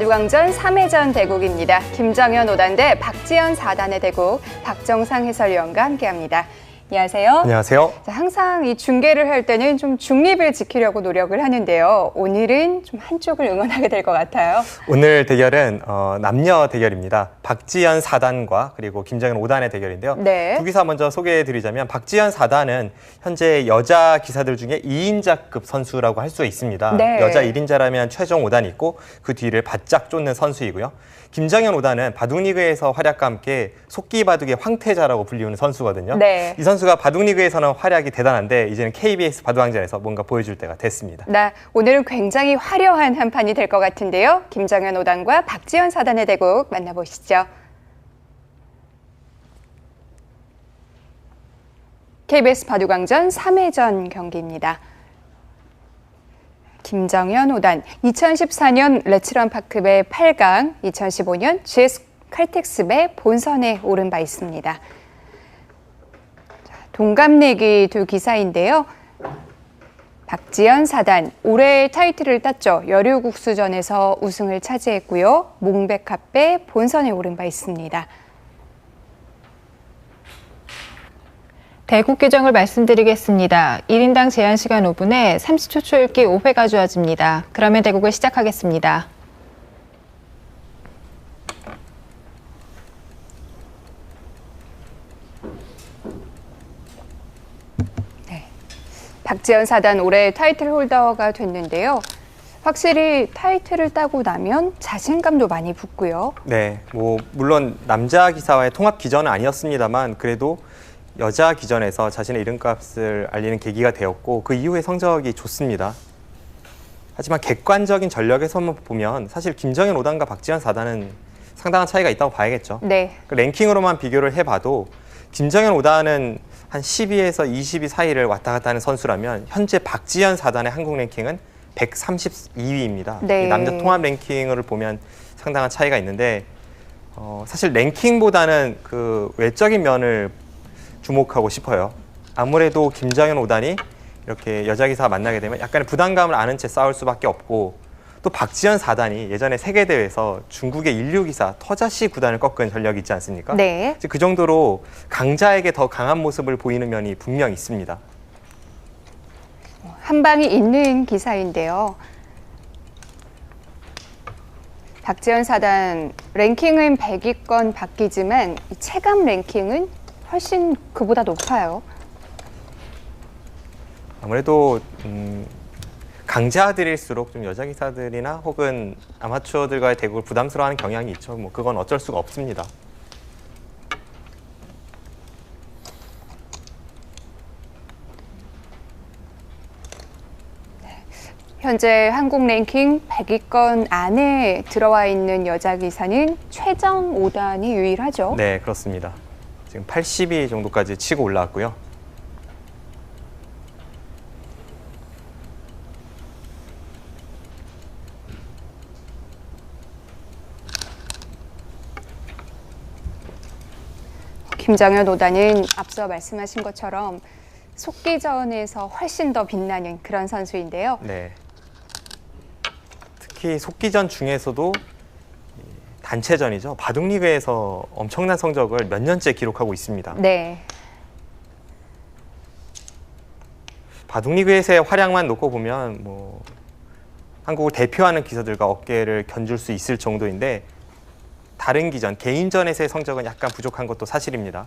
바둑왕전 3회전 대국입니다. 김정현 5단 대 박지현 4단의 대국, 박정상 해설위원과 함께합니다. 안녕하세요. 안녕하세요. 자, 항상 이 중계를 할 때는 좀 중립을 지키려고 노력을 하는데요. 오늘은 좀 한쪽을 응원하게 될 것 같아요. 오늘 대결은 남녀 대결입니다. 박지현 4단과 그리고 김정현 5단의 대결인데요. 네. 두 기사 먼저 소개해드리자면 박지현 4단은 현재 여자 기사들 중에 2인자급 선수라고 할 수 있습니다. 네. 여자 1인자라면 최종 5단이 있고 그 뒤를 바짝 쫓는 선수이고요. 김정현 5단은 바둑리그에서 활약과 함께 속기바둑의 황태자라고 불리우는 선수거든요. 네. 이 선수가 바둑리그에서는 활약이 대단한데 이제는 KBS 바둑왕전에서 뭔가 보여줄 때가 됐습니다. 네, 오늘은 굉장히 화려한 한 판이 될 것 같은데요. 김정현 5단과 박지현 4단의 대국 만나보시죠. KBS 바둑왕전 3회전 경기입니다. 김정현 5단, 2014년 레츠런파크배 8강, 2015년 GS 칼텍스배 본선에 오른 바 있습니다. 동갑내기 두 기사인데요. 박지현 4단, 올해 타이틀을 땄죠. 여류국수전에서 우승을 차지했고요. 몽백합배 본선에 오른 바 있습니다. 대국 규정을 말씀드리겠습니다. 1인당 제한 시간 5분에 30초 초읽기 5회가 주어집니다. 그러면 대국을 시작하겠습니다. 네. 박지현 4단 올해 타이틀 홀더가 됐는데요. 확실히 타이틀을 따고 나면 자신감도 많이 붙고요. 네, 물론 남자 기사와의 통합 기전은 아니었습니다만 그래도 여자 기전에서 자신의 이름값을 알리는 계기가 되었고 그 이후의 성적이 좋습니다. 하지만 객관적인 전력에서만 보면 사실 김정현 5단과 박지현 4단은 상당한 차이가 있다고 봐야겠죠. 네. 그 랭킹으로만 비교를 해봐도 김정현 5단은 한 12에서 20위 사이를 왔다 갔다 하는 선수라면 현재 박지현 4단의 한국 랭킹은 132위입니다. 네. 남자 통합 랭킹을 보면 상당한 차이가 있는데 사실 랭킹보다는 그 외적인 면을 주목하고 싶어요. 아무래도 김정현 5단이 이렇게 여자 기사와 만나게 되면 약간의 부담감을 아는 채 싸울 수밖에 없고 또 박지현 4단이 예전에 세계대회에서 중국의 인류 기사 터자시 구단을 꺾은 전력이 있지 않습니까? 네. 그 정도로 강자에게 더 강한 모습을 보이는 면이 분명 있습니다. 한 방이 있는 기사인데요. 박지현 4단 랭킹은 100위권 바뀌지만 체감 랭킹은 훨씬 그보다 높아요. 아무래도 강자들일수록 좀 여자 기사들이나 혹은 아마추어들과의 대국을 부담스러워하는 경향이 있죠. 그건 어쩔 수가 없습니다. 현재 한국 랭킹 100위권 안에 들어와 있는 여자 기사는 최정 5단이 유일하죠. 네, 그렇습니다. 지금 80위 정도까지 치고 올라왔고요. 김정현 5단은 앞서 말씀하신 것처럼 속기전에서 훨씬 더 빛나는 그런 선수인데요. 네. 특히 속기전 중에서도 단체전이죠. 바둑리그에서 엄청난 성적을 몇 년째 기록하고 있습니다. 네. 바둑리그에서의 활약만 놓고 보면 한국을 대표하는 기사들과 어깨를 견줄 수 있을 정도인데 다른 기전, 개인전에서의 성적은 약간 부족한 것도 사실입니다.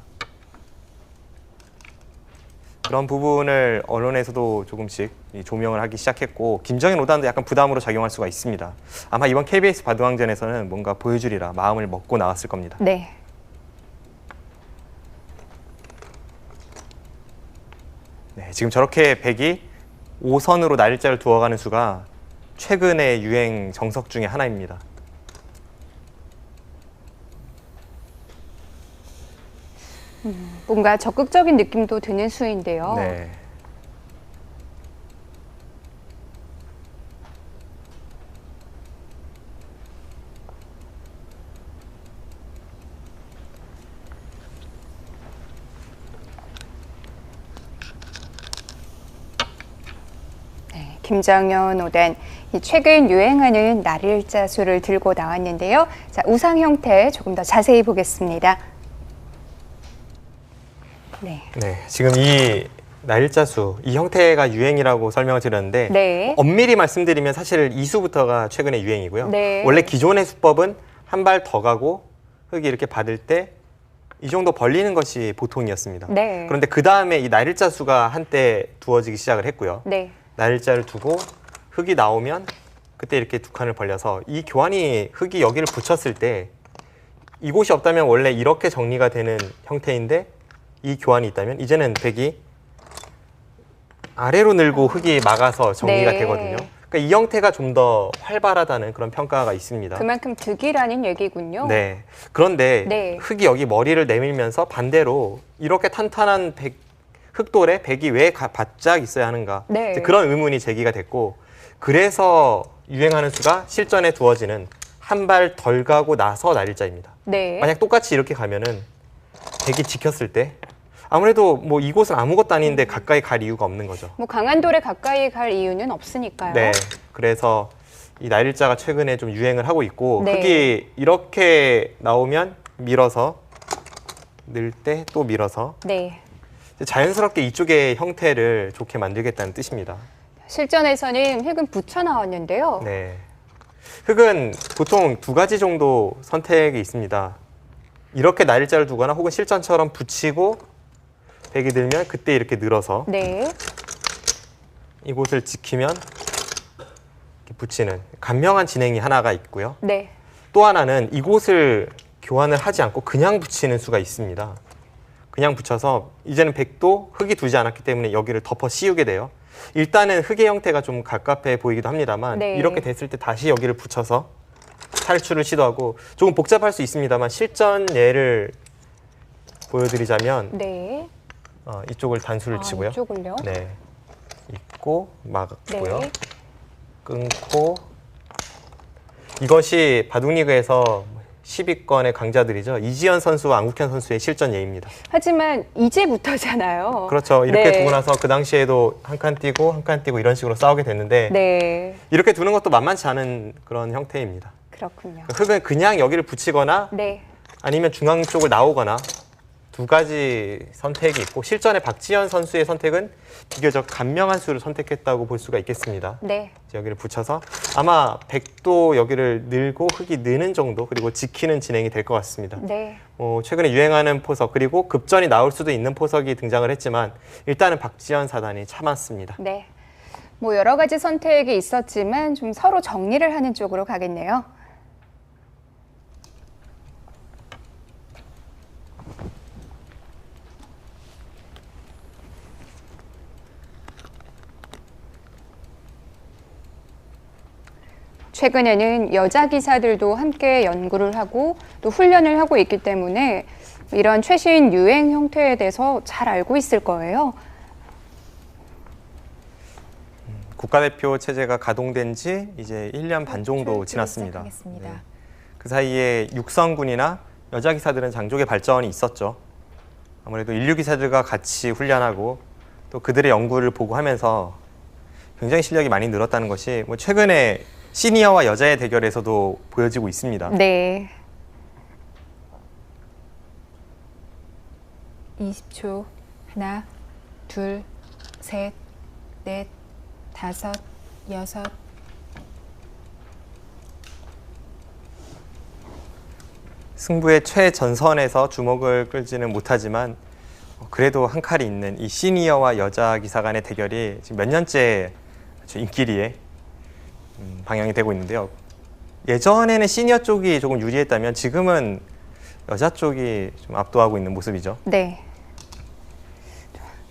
그런 부분을 언론에서도 조금씩 조명을 하기 시작했고 김정현 5단도 약간 부담으로 작용할 수가 있습니다. 아마 이번 KBS 바둑왕전에서는 뭔가 보여주리라 마음을 먹고 나왔을 겁니다. 네. 네, 지금 저렇게 백이 5선으로 날짜를 두어가는 수가 최근의 유행 정석 중에 하나입니다. 뭔가 적극적인 느낌도 드는 수인데요. 네. 김정현 5단, 최근 유행하는 날일자수를 들고 나왔는데요. 자, 우상 형태 조금 더 자세히 보겠습니다. 네. 네, 지금 이 날일자수, 이 형태가 유행이라고 설명을 드렸는데 네. 엄밀히 말씀드리면 사실 이수부터가 최근에 유행이고요. 네. 원래 기존의 수법은 한 발 더 가고 흙이 이렇게 받을 때 이 정도 벌리는 것이 보통이었습니다. 네. 그런데 그 다음에 이 날일자수가 한때 두어지기 시작을 했고요. 네. 날일자를 두고 흙이 나오면 그때 이렇게 두 칸을 벌려서 이 교환이 흙이 여기를 붙였을 때 이곳이 없다면 원래 이렇게 정리가 되는 형태인데 이 교환이 있다면 이제는 백이 아래로 늘고 흙이 막아서 정리가 네. 되거든요. 그러니까 이 형태가 좀 더 활발하다는 그런 평가가 있습니다. 그만큼 득이라는 얘기군요. 네. 그런데 네. 흙이 여기 머리를 내밀면서 반대로 이렇게 탄탄한 흙돌에 백이 왜 바짝 있어야 하는가? 네. 이제 그런 의문이 제기가 됐고 그래서 유행하는 수가 실전에 두어지는 한 발 덜 가고 나서 날일자입니다. 네. 만약 똑같이 이렇게 가면은 백이 지켰을 때 아무래도 뭐 이곳은 아무것도 아닌데 가까이 갈 이유가 없는 거죠. 뭐 강한 돌에 가까이 갈 이유는 없으니까요. 네. 그래서 이 날일자가 최근에 좀 유행을 하고 있고 네. 흙이 이렇게 나오면 밀어서 늘 때 또 밀어서 네. 자연스럽게 이쪽의 형태를 좋게 만들겠다는 뜻입니다. 실전에서는 흙은 붙여 나왔는데요. 네. 흙은 보통 두 가지 정도 선택이 있습니다. 이렇게 날일자를 두거나 혹은 실전처럼 붙이고 백이 들면 그때 이렇게 늘어서 네. 이곳을 지키면 이렇게 붙이는 간명한 진행이 하나가 있고요. 네. 또 하나는 이곳을 교환을 하지 않고 그냥 붙이는 수가 있습니다. 그냥 붙여서 이제는 백도 흙이 두지 않았기 때문에 여기를 덮어 씌우게 돼요. 일단은 흙의 형태가 좀 갑갑해 보이기도 합니다만 네. 이렇게 됐을 때 다시 여기를 붙여서 탈출을 시도하고 조금 복잡할 수 있습니다만 실전 예를 보여드리자면 네. 이쪽을 단수를 치고요. 이쪽을요? 네, 있고 막고요. 네. 끊고 이것이 바둑리그에서 10위권의 강자들이죠. 이지연 선수와 안국현 선수의 실전 예입니다. 하지만 이제부터잖아요. 그렇죠. 이렇게 네. 두고 나서 그 당시에도 한 칸 띄고 한 칸 띄고 이런 식으로 싸우게 됐는데 네. 이렇게 두는 것도 만만치 않은 그런 형태입니다. 그렇군요. 흙은 그냥 여기를 붙이거나 네. 아니면 중앙 쪽을 나오거나 두 가지 선택이 있고 실전에 박지현 선수의 선택은 비교적 간명한 수를 선택했다고 볼 수가 있겠습니다. 네. 여기를 붙여서 아마 백도 여기를 늘고 흙이 느는 정도 그리고 지키는 진행이 될 것 같습니다. 네. 최근에 유행하는 포석 그리고 급전이 나올 수도 있는 포석이 등장을 했지만 일단은 박지현 사단이 참았습니다. 네. 뭐 여러 가지 선택이 있었지만 좀 서로 정리를 하는 쪽으로 가겠네요. 최근에는 여자 기사들도 함께 연구를 하고 또 훈련을 하고 있기 때문에 이런 최신 유행 형태에 대해서 잘 알고 있을 거예요. 국가대표 체제가 가동된 지 이제 1년 반 정도 지났습니다. 시작하겠습니다. 네. 그 사이에 육성군이나 여자 기사들은 장족의 발전이 있었죠. 아무래도 인류 기사들과 같이 훈련하고 또 그들의 연구를 보고 하면서 굉장히 실력이 많이 늘었다는 것이 뭐 최근에 시니어와 여자의 대결에서도 보여지고 있습니다. 네. 20초. 하나, 둘, 셋, 넷, 다섯, 여섯. 승부의 최전선에서 주목을 끌지는 못하지만 그래도 한 칼이 있는 이 시니어와 여자 기사 간의 대결이 지금 몇 년째 아주 인기리에 방영이 되고 있는데요. 예전에는 시니어 쪽이 조금 유리했다면 지금은 여자 쪽이 좀 압도하고 있는 모습이죠. 네.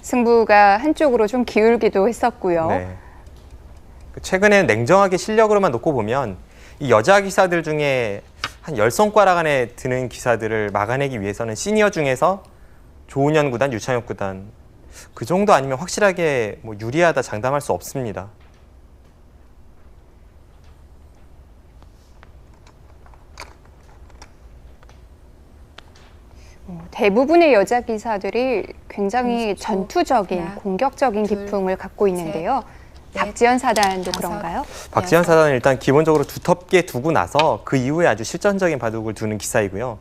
승부가 한쪽으로 좀 기울기도 했었고요. 네. 최근에는 냉정하게 실력으로만 놓고 보면 이 여자 기사들 중에 한 10손가락 안에 드는 기사들을 막아내기 위해서는 시니어 중에서 조은현 구단, 유창혁 구단 그 정도 아니면 확실하게 뭐 유리하다 장담할 수 없습니다. 대부분의 여자 기사들이 굉장히 20초. 전투적인, 하나, 공격적인 둘, 기풍을 갖고 있는데요. 박지현 사단도 다섯, 그런가요? 박지현 여섯. 사단은 일단 기본적으로 두텁게 두고 나서 그 이후에 아주 실전적인 바둑을 두는 기사이고요.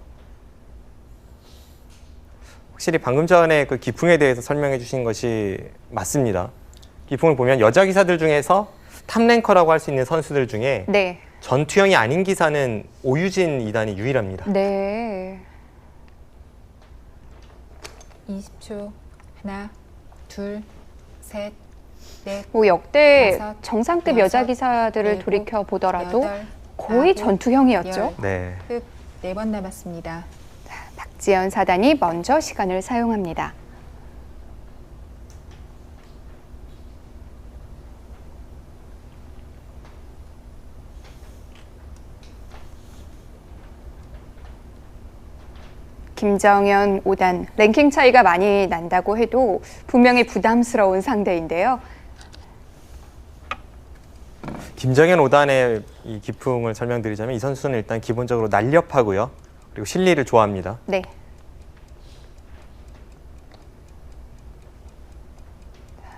확실히 방금 전에 그 기풍에 대해서 설명해 주신 것이 맞습니다. 기풍을 보면 여자 기사들 중에서 탑랭커라고 할 수 있는 선수들 중에 네. 전투형이 아닌 기사는 오유진 2단이 유일합니다. 네. 20초. 하나, 둘, 셋, 넷, 뭐 역대 다섯, 정상급 여섯, 여자 기사들을 일곱, 돌이켜 보더라도 여덟, 거의 아홉, 전투형이었죠. 열. 네. 흑 4번 남았습니다. 박지현 사단이 먼저 시간을 사용합니다. 김정현 5단 랭킹 차이가 많이 난다고 해도 분명히 부담스러운 상대인데요. 김정현 5단의 이 기풍을 설명드리자면 이 선수는 일단 기본적으로 날렵하고요. 그리고 실리를 좋아합니다. 네.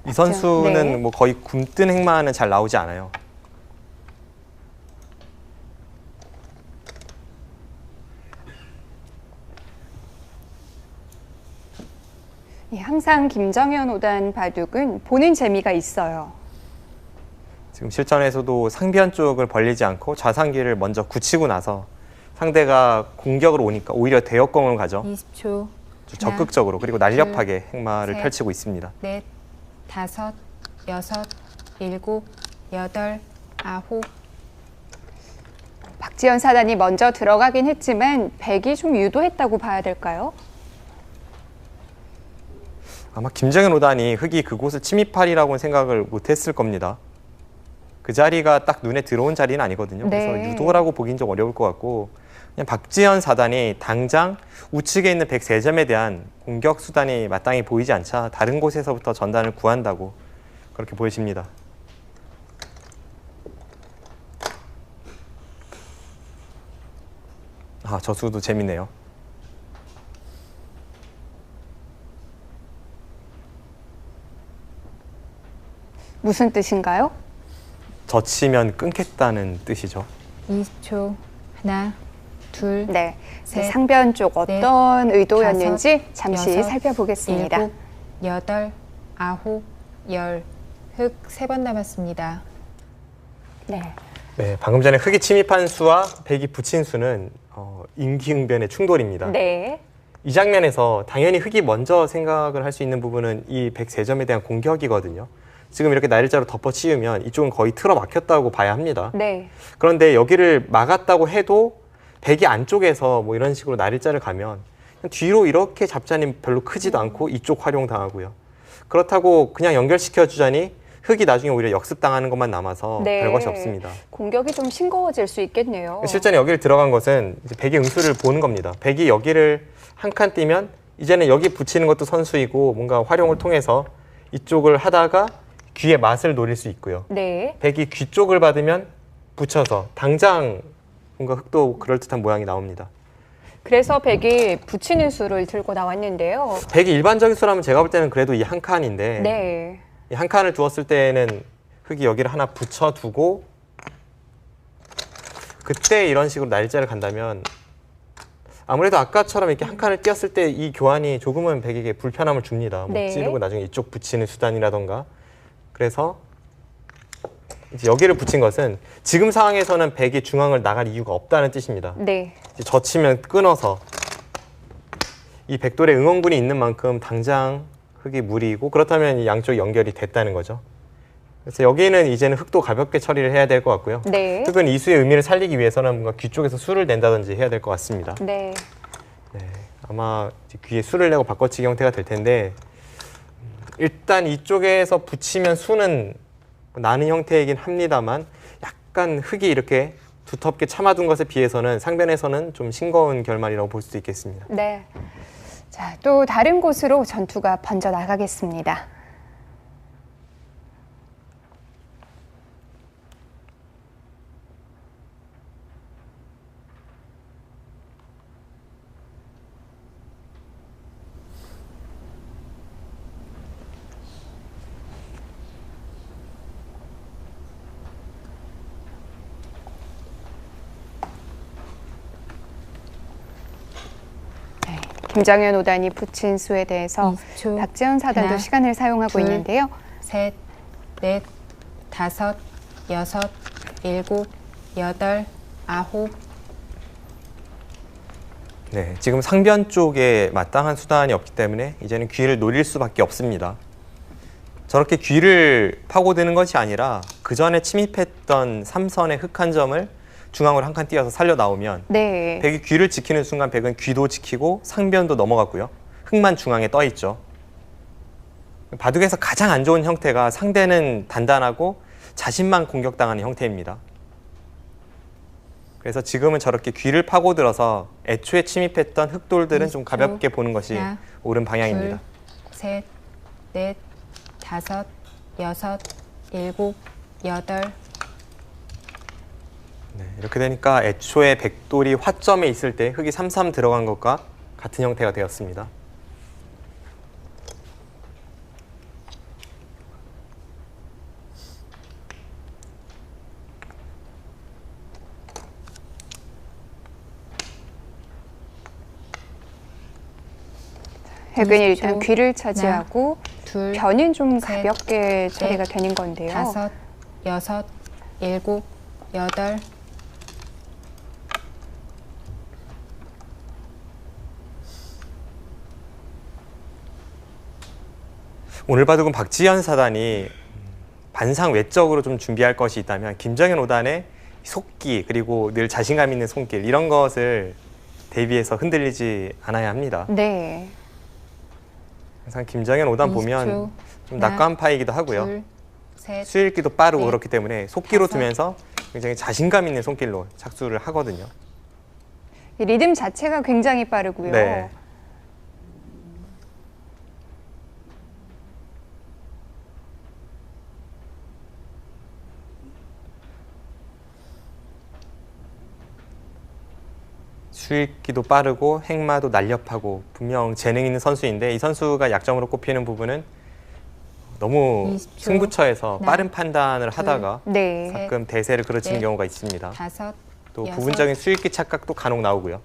이 선수는 네. 뭐 거의 굼뜬 행마는 잘 나오지 않아요. 예, 항상 김정현 5단 바둑은 보는 재미가 있어요. 지금 실전에서도 상변 쪽을 벌리지 않고 좌상기를 먼저 굳히고 나서 상대가 공격으로 오니까 오히려 대역공을 가죠. 20초. 아주 적극적으로 그리고 날렵하게 행마를 셋. 펼치고 있습니다. 넷, 다섯, 여섯, 일곱, 여덟, 아홉. 박지현 사단이 먼저 들어가긴 했지만 백이 좀 유도했다고 봐야 될까요? 아마 김정현 5단이 흑이 그곳을 침입하리라고는 생각을 못했을 겁니다. 그 자리가 딱 눈에 들어온 자리는 아니거든요. 그래서 네. 유도라고 보긴 좀 어려울 것 같고 그냥 박지현 4단이 당장 우측에 있는 103점에 대한 공격 수단이 마땅히 보이지 않자 다른 곳에서부터 전단을 구한다고 그렇게 보여집니다. 아, 저 수도 재밌네요. 무슨 뜻인가요? 젖히면 끊겠다는 뜻이죠. 20초. 하나, 둘, 네, 셋, 상변 쪽 어떤 의도였는지 잠시 여섯, 살펴보겠습니다. 일곱, 여덟, 아홉, 열. 흑 3번 남았습니다. 네, 네, 방금 전에 흑이 침입한 수와 백이 붙인 수는 임기응변의 충돌입니다. 네, 이 장면에서 당연히 흑이 먼저 생각을 할 수 있는 부분은 이 103점에 대한 공격이거든요. 지금 이렇게 날일자로 덮어씌우면 이쪽은 거의 틀어막혔다고 봐야 합니다. 네, 그런데 여기를 막았다고 해도 백이 안쪽에서 뭐 이런 식으로 날일자를 가면 그냥 뒤로 이렇게 잡자니 별로 크지도 않고 이쪽 활용당하고요. 그렇다고 그냥 연결시켜 주자니 흑이 나중에 오히려 역습당하는 것만 남아서 네. 별것이 없습니다. 공격이 좀 싱거워질 수 있겠네요. 실전에 여기를 들어간 것은 이제 백의 응수를 보는 겁니다. 백이 여기를 한 칸 뛰면 이제는 여기 붙이는 것도 선수이고 뭔가 활용을 통해서 이쪽을 하다가 귀의 맛을 노릴 수 있고요. 네, 백이 귀 쪽을 받으면 붙여서 당장 뭔가 흑도 그럴듯한 모양이 나옵니다. 그래서 백이 붙이는 수를 들고 나왔는데요. 백이 일반적인 수라면 제가 볼 때는 그래도 이 한 칸인데 네, 이 한 칸을 두었을 때는 흑이 여기를 하나 붙여두고 그때 이런 식으로 날짜를 간다면 아무래도 아까처럼 이렇게 한 칸을 띄었을 때 이 교환이 조금은 백에게 불편함을 줍니다. 뭐 네. 찌르고 나중에 이쪽 붙이는 수단이라던가. 그래서 이제 여기를 붙인 것은 지금 상황에서는 백이 중앙을 나갈 이유가 없다는 뜻입니다. 네, 이제 젖히면 끊어서 이 백돌에 응원군이 있는 만큼 당장 흑이 무리고 그렇다면 이 양쪽 연결이 됐다는 거죠. 그래서 여기는 이제는 흑도 가볍게 처리를 해야 될 것 같고요. 네, 흑은 이 수의 의미를 살리기 위해서는 뭔가 귀 쪽에서 수를 낸다든지 해야 될 것 같습니다. 네. 네, 아마 이제 귀에 수를 내고 바꿔치기 형태가 될 텐데 일단 이쪽에서 붙이면 수는 나는 형태이긴 합니다만 약간 흑이 이렇게 두텁게 참아둔 것에 비해서는 상변에서는 좀 싱거운 결말이라고 볼 수도 있겠습니다. 네. 자, 또 다른 곳으로 전투가 번져 나가겠습니다. 김장현 5단이 붙인 수에 대해서 20초. 박지현 4단도 하나, 시간을 사용하고 둘, 있는데요. 셋, 넷, 다섯, 여섯, 일곱, 여덟, 아홉. 네, 지금 상변 쪽에 마땅한 수단이 없기 때문에 이제는 귀를 노릴 수밖에 없습니다. 저렇게 귀를 파고드는 것이 아니라 그 전에 침입했던 3선의 흙 한 점을 중앙으로 한 칸 띄어서 살려 나오면 네. 백이 귀를 지키는 순간 백은 귀도 지키고 상변도 넘어갔고요. 흙만 중앙에 떠 있죠. 바둑에서 가장 안 좋은 형태가 상대는 단단하고 자신만 공격당하는 형태입니다. 그래서 지금은 저렇게 귀를 파고들어서 애초에 침입했던 흙돌들은 좀 가볍게 보는 것이 하나, 옳은 방향입니다. 둘, 셋, 넷, 다섯, 여섯, 일곱, 여덟. 네, 이렇게 되니까 애초에 백돌이 화점에 있을 때 흙이 3-3 들어간 것과 같은 형태가 되었습니다. 백은 일단 20초. 귀를 차지하고 둘, 변은 좀 셋, 가볍게 처리가 넷, 되는 건데요. 다섯, 여섯, 일곱, 여덟. 오늘 바둑은 박지현 사단이 반상 외적으로 좀 준비할 것이 있다면 김정현 5단의 속기 그리고 늘 자신감 있는 손길 이런 것을 대비해서 흔들리지 않아야 합니다. 네. 항상 김정현 5단 보면 20초. 좀 하나, 낙관파이기도 하고요. 둘, 셋, 수일기도 빠르고 넷, 그렇기 때문에 속기로 다섯. 두면서 굉장히 자신감 있는 손길로 착수를 하거든요. 이 리듬 자체가 굉장히 빠르고요. 네. 수익기도 빠르고 행마도 날렵하고 분명 재능 있는 선수인데 이 선수가 약점으로 꼽히는 부분은 너무 20초. 승부처에서 하나, 빠른 판단을 하다가 네. 셋, 가끔 대세를 그르치는 넷, 경우가 있습니다. 다섯, 또 여섯. 부분적인 수익기 착각도 간혹 나오고요.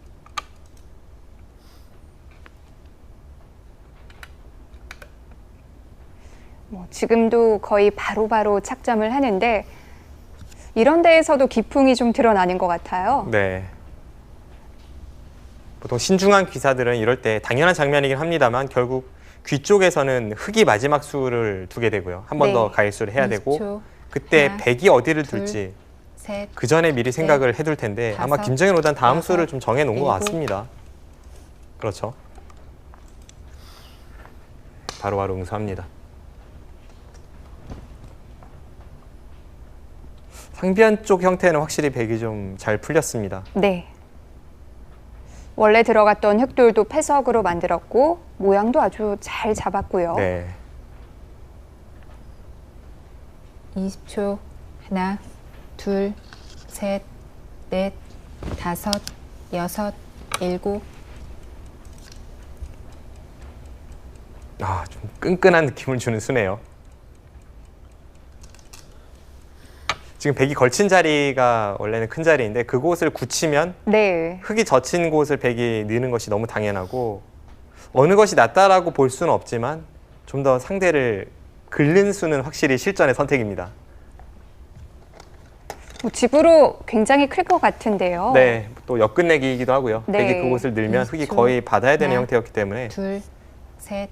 뭐 지금도 거의 바로바로 착점을 하는데 이런 데에서도 기풍이 좀 드러나는 것 같아요. 네. 보통 신중한 기사들은 이럴 때 당연한 장면이긴 합니다만 결국 귀 쪽에서는 흙이 마지막 수를 두게 되고요. 한 번 더 네. 가일수를 해야 되고 20초. 그때 하나, 백이 어디를 둘, 둘지 셋, 그 전에 미리 생각을 해둘 텐데 아마 다섯, 김정현 5단 다음 여섯, 수를 좀 정해놓은 것 일곱. 같습니다. 그렇죠. 바로바로 응수합니다. 상변 쪽 형태는 확실히 백이 좀 잘 풀렸습니다. 네. 원래 들어갔던 흙돌도 패석으로 만들었고 모양도 아주 잘 잡았고요. 네. 20초. 하나, 둘, 셋, 넷, 다섯, 여섯, 일곱. 아, 좀 끈끈한 느낌을 주는 수네요. 지금 백이 걸친 자리가 원래는 큰 자리인데 그곳을 굳히면 네. 흙이 젖힌 곳을 백이 넣는 것이 너무 당연하고 어느 것이 낫다라고 볼 수는 없지만 좀 더 상대를 긁는 수는 확실히 실전의 선택입니다. 뭐 집으로 굉장히 클 것 같은데요. 네, 또 역끝내기이기도 하고요. 네. 백이 그곳을 늘면 흙이 20초. 거의 받아야 되는 하나, 형태였기 때문에 둘, 셋,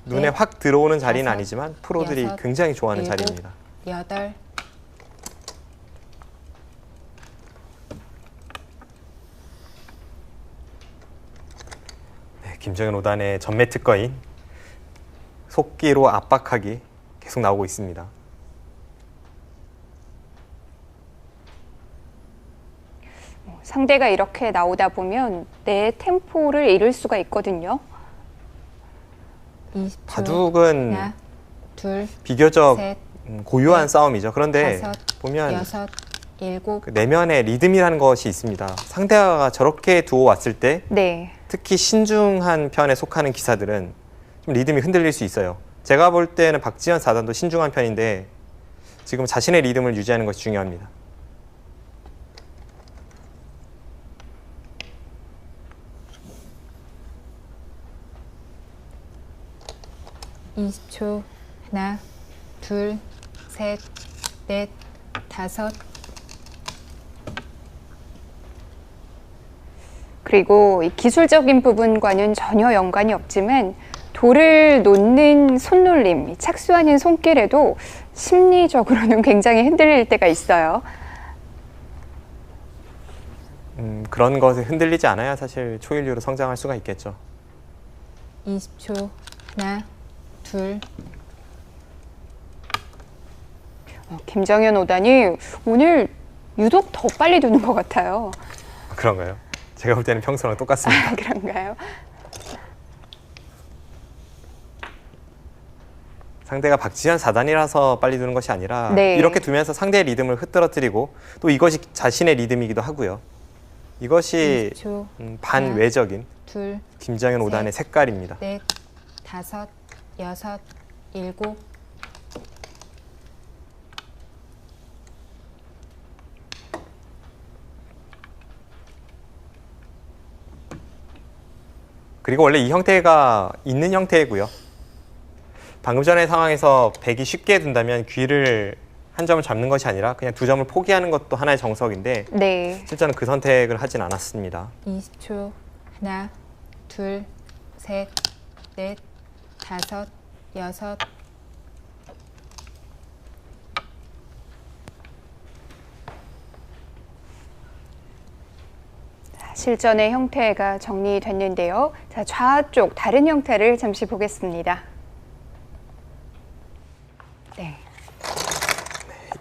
눈에 넷, 확 들어오는 자리는 다섯, 아니지만 프로들이 여섯, 굉장히 좋아하는 일곱. 자리입니다. 여덟. 네, 김정현 5단의 전매 특허인 속기로 압박하기 계속 나오고 있습니다. 상대가 이렇게 나오다 보면 내 템포를 잃을 수가 있거든요. 20초. 바둑은 하나, 둘, 비교적 셋, 고유한 넷, 싸움이죠. 그런데 다섯, 보면 여섯, 일곱. 그 내면의 리듬이라는 것이 있습니다. 상대가 저렇게 두어 왔을 때 네. 특히 신중한 편에 속하는 기사들은 좀 리듬이 흔들릴 수 있어요. 제가 볼 때는 박지현 4단도 신중한 편인데 지금 자신의 리듬을 유지하는 것이 중요합니다. 20초. 하나, 둘, 셋, 넷, 다섯. 그리고 이 기술적인 부분과는 전혀 연관이 없지만 돌을 놓는 손놀림, 이 착수하는 손길에도 심리적으로는 굉장히 흔들릴 때가 있어요. 그런 것에 흔들리지 않아야 사실 초일류로 성장할 수가 있겠죠. 20초. 하나, 둘. 김정현 5단이 오늘 유독 더 빨리 두는 것 같아요. 그런가요? 제가 볼 때는 평소랑 똑같습니다. 그런가요? 상대가 박지현 4단이라서 빨리 두는 것이 아니라 네. 이렇게 두면서 상대의 리듬을 흐트러뜨리고 또 이것이 자신의 리듬이기도 하고요. 이것이 20초. 반외적인 둘, 김정현 셋. 5단의 색깔입니다. 넷, 다섯, 여섯, 일곱. 그리고 원래 이 형태가 있는 형태이고요. 방금 전의 상황에서 백이 쉽게 둔다면 귀를 한 점을 잡는 것이 아니라 그냥 두 점을 포기하는 것도 하나의 정석인데 네. 실제는 그 선택을 하진 않았습니다. 20초. 하나, 둘, 셋, 넷, 다섯, 여섯. 실전의 형태가 정리됐는데요. 자, 좌쪽 다른 형태를 잠시 보겠습니다. 네.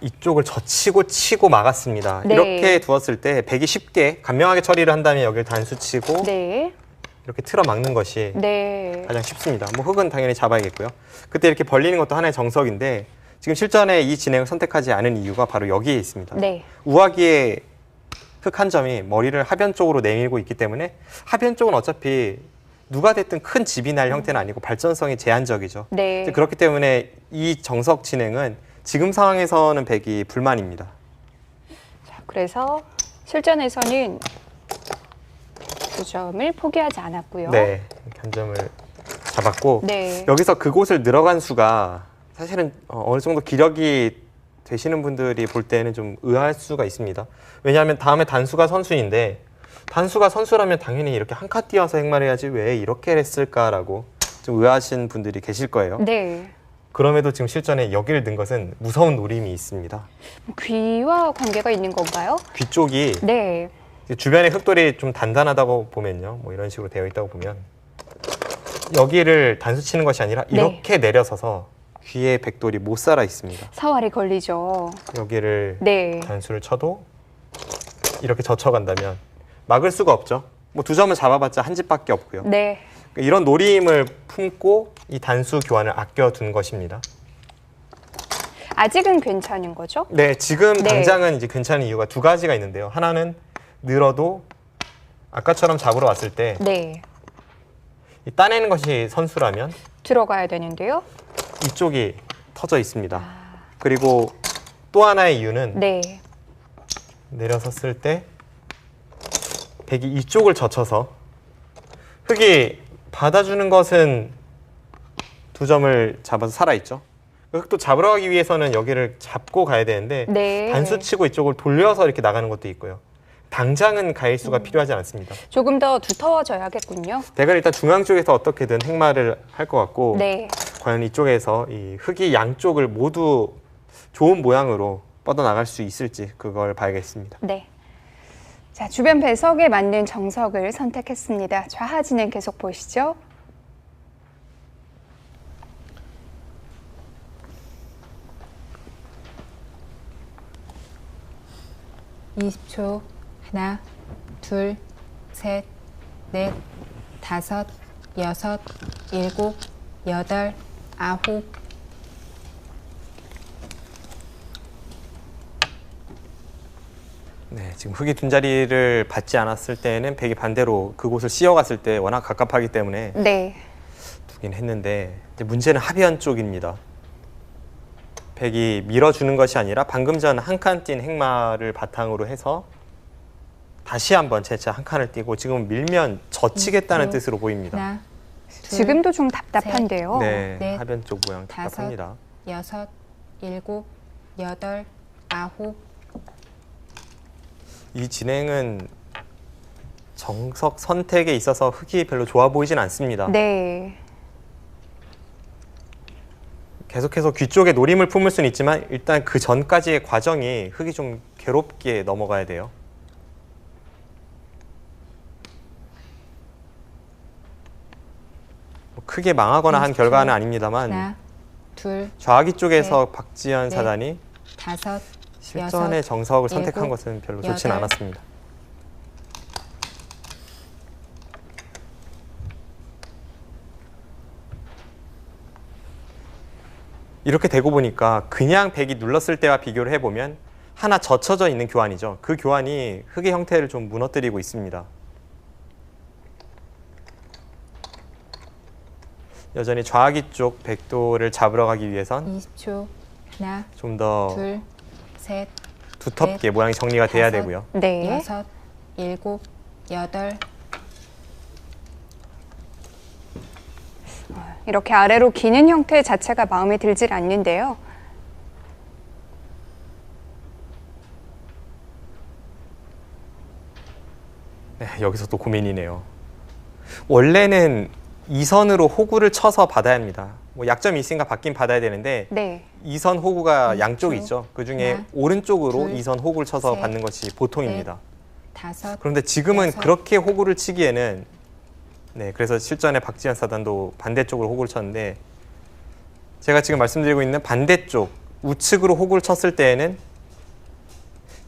이쪽을 젖히고 치고 막았습니다. 네. 이렇게 두었을 때 백이 쉽게 간명하게 처리를 한다면 여기를 단수 치고 네. 이렇게 틀어 막는 것이 네. 가장 쉽습니다. 뭐 흙은 당연히 잡아야겠고요. 그때 이렇게 벌리는 것도 하나의 정석인데 지금 실전에 이 진행을 선택하지 않은 이유가 바로 여기에 있습니다. 네. 우하기의 흙 한 점이 머리를 하변 쪽으로 내밀고 있기 때문에 하변 쪽은 어차피 누가 됐든 큰 집이 날 형태는 아니고 발전성이 제한적이죠. 네. 그렇기 때문에 이 정석 진행은 지금 상황에서는 백이 불만입니다. 자, 그래서 실전에서는 두 점을 포기하지 않았고요. 네, 이렇게 한 점을 잡았고 네. 여기서 그곳을 늘어간 수가 사실은 어느 정도 기력이 되시는 분들이 볼 때는 좀 의아할 수가 있습니다. 왜냐하면 다음에 단수가 선수인데 단수가 선수라면 당연히 이렇게 한 칸 띄어서 행말해야지 왜 이렇게 했을까라고 좀 의아하신 분들이 계실 거예요. 네. 그럼에도 지금 실전에 여기를 든 것은 무서운 노림이 있습니다. 귀와 관계가 있는 건가요? 귀 쪽이 네. 주변의 흙돌이 좀 단단하다고 보면요. 뭐 이런 식으로 되어 있다고 보면 여기를 단수 치는 것이 아니라 이렇게 내려서서 귀에 백돌이 못 살아 있습니다. 사활이 걸리죠. 여기를 네. 단수를 쳐도 이렇게 젖혀간다면 막을 수가 없죠. 뭐 두 점을 잡아봤자 한 집밖에 없고요. 네. 이런 노림을 품고 이 단수 교환을 아껴둔 것입니다. 아직은 괜찮은 거죠? 네, 지금 네. 당장은 이제 괜찮은 이유가 두 가지가 있는데요. 하나는 늘어도 아까처럼 잡으러 왔을 때 네. 이 따내는 것이 선수라면 들어가야 되는데요. 이쪽이 터져 있습니다. 그리고 또 하나의 이유는 네. 내려섰을 때 백이 이쪽을 젖혀서 흙이 받아주는 것은 두 점을 잡아서 살아있죠. 흙도 잡으러 가기 위해서는 여기를 잡고 가야 되는데 네. 단수 치고 이쪽을 돌려서 이렇게 나가는 것도 있고요. 당장은 가일수가 필요하지 않습니다. 조금 더 두터워져야겠군요. 백은 일단 중앙 쪽에서 어떻게든 행마를 할 것 같고 네. 과연 이쪽에서 이 흙이 양쪽을 모두 좋은 모양으로 뻗어나갈 수 있을지 그걸 봐야겠습니다. 네. 자, 주변 배석에 맞는 정석을 선택했습니다. 좌하 진행 계속 보시죠. (20초) 하나, 둘, 셋, 넷, 다섯, 여섯, 일곱, 여덟, 아홉. 네, 지금 흙이 둔 자리를 받지 않았을 때는 백이 반대로 그곳을 씌어갔을 때 워낙 갑갑하기 때문에 네. 두긴 했는데 이제 문제는 하변 쪽입니다. 백이 밀어주는 것이 아니라 방금 전 한 칸 뛴 행마를 바탕으로 해서 다시 한번 재차 한 칸을 띄고 지금 밀면 젖히겠다는 뜻으로 보입니다. 하나, 지금도 좀 답답한데요. 네, 넷, 하변 쪽 모양 다섯, 답답합니다. 여섯, 일곱, 여덟, 아홉. 이 진행은 정석 선택에 있어서 흙이 별로 좋아 보이진 않습니다. 네. 계속해서 귀 쪽에 노림을 품을 수는 있지만 일단 그 전까지의 과정이 흙이 좀 괴롭게 넘어가야 돼요. 뭐 크게 망하거나 한 20초. 결과는 아닙니다만 하나, 둘, 좌아기 쪽에서 셋, 박지현 넷, 사단이 다섯, 실전의 여섯, 정석을 일곱, 선택한 것은 별로 좋진 여덟. 않았습니다. 이렇게 되고 보니까 그냥 백이 눌렀을 때와 비교를 해보면 하나 젖혀져 있는 교환이죠. 그 교환이 흙의 형태를 좀 무너뜨리고 있습니다. 여전히 좌아기 쪽 백도를 잡으러 가기 위해선 20초. 하나, 좀 더 둘, 셋, 두텁게 넷, 모양이 정리가 돼야 다섯. 되고요. 네. 여섯, 일곱, 여덟. 이렇게 아래로 기는 형태 자체가 마음에 들질 않는데요. 네, 여기서 또 고민이네요. 원래는 2선으로 호구를 쳐서 받아야 합니다. 뭐 약점이 있으니까 받긴 받아야 되는데 네. 2선 호구가 2초. 양쪽이 있죠. 그중에 하나, 오른쪽으로 둘, 2선 호구를 쳐서 셋, 받는 것이 보통입니다. 다섯. 그런데 지금은 여섯. 그렇게 호구를 치기에는 네, 그래서 실전에 박지현 사단도 반대쪽으로 호구를 쳤는데 제가 지금 말씀드리고 있는 반대쪽 우측으로 호구를 쳤을 때에는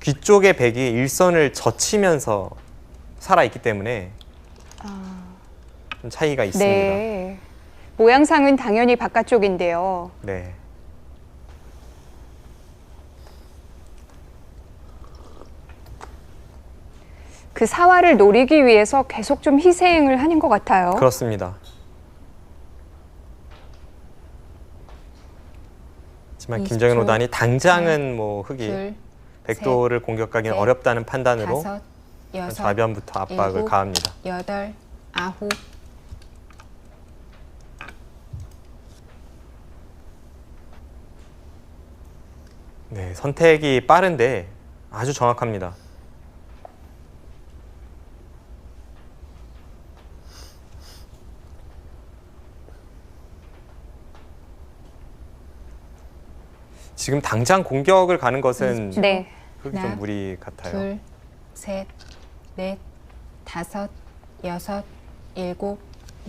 귀 쪽의 백이 일선을 젖히면서 살아있기 때문에 좀 차이가 있습니다. 네. 모양상은 당연히 바깥쪽인데요. 네. 그 사활을 노리기 위해서 계속 좀 희생을 하는 것 같아요. 그렇습니다. 하지만 20초. 김정현 오단이 당장은 뭐 흙이 둘, 백도를 공격하기는 넷, 어렵다는 판단으로 다섯, 여섯, 좌변부터 압박을 일곱, 가합니다. 여덟, 아홉. 네, 선택이 빠른데 아주 정확합니다. 지금 당장 공격을 가는 것은 네. 흙이 하나, 좀 무리 같아요. 둘, 셋, 넷, 다섯, 여섯, 일곱,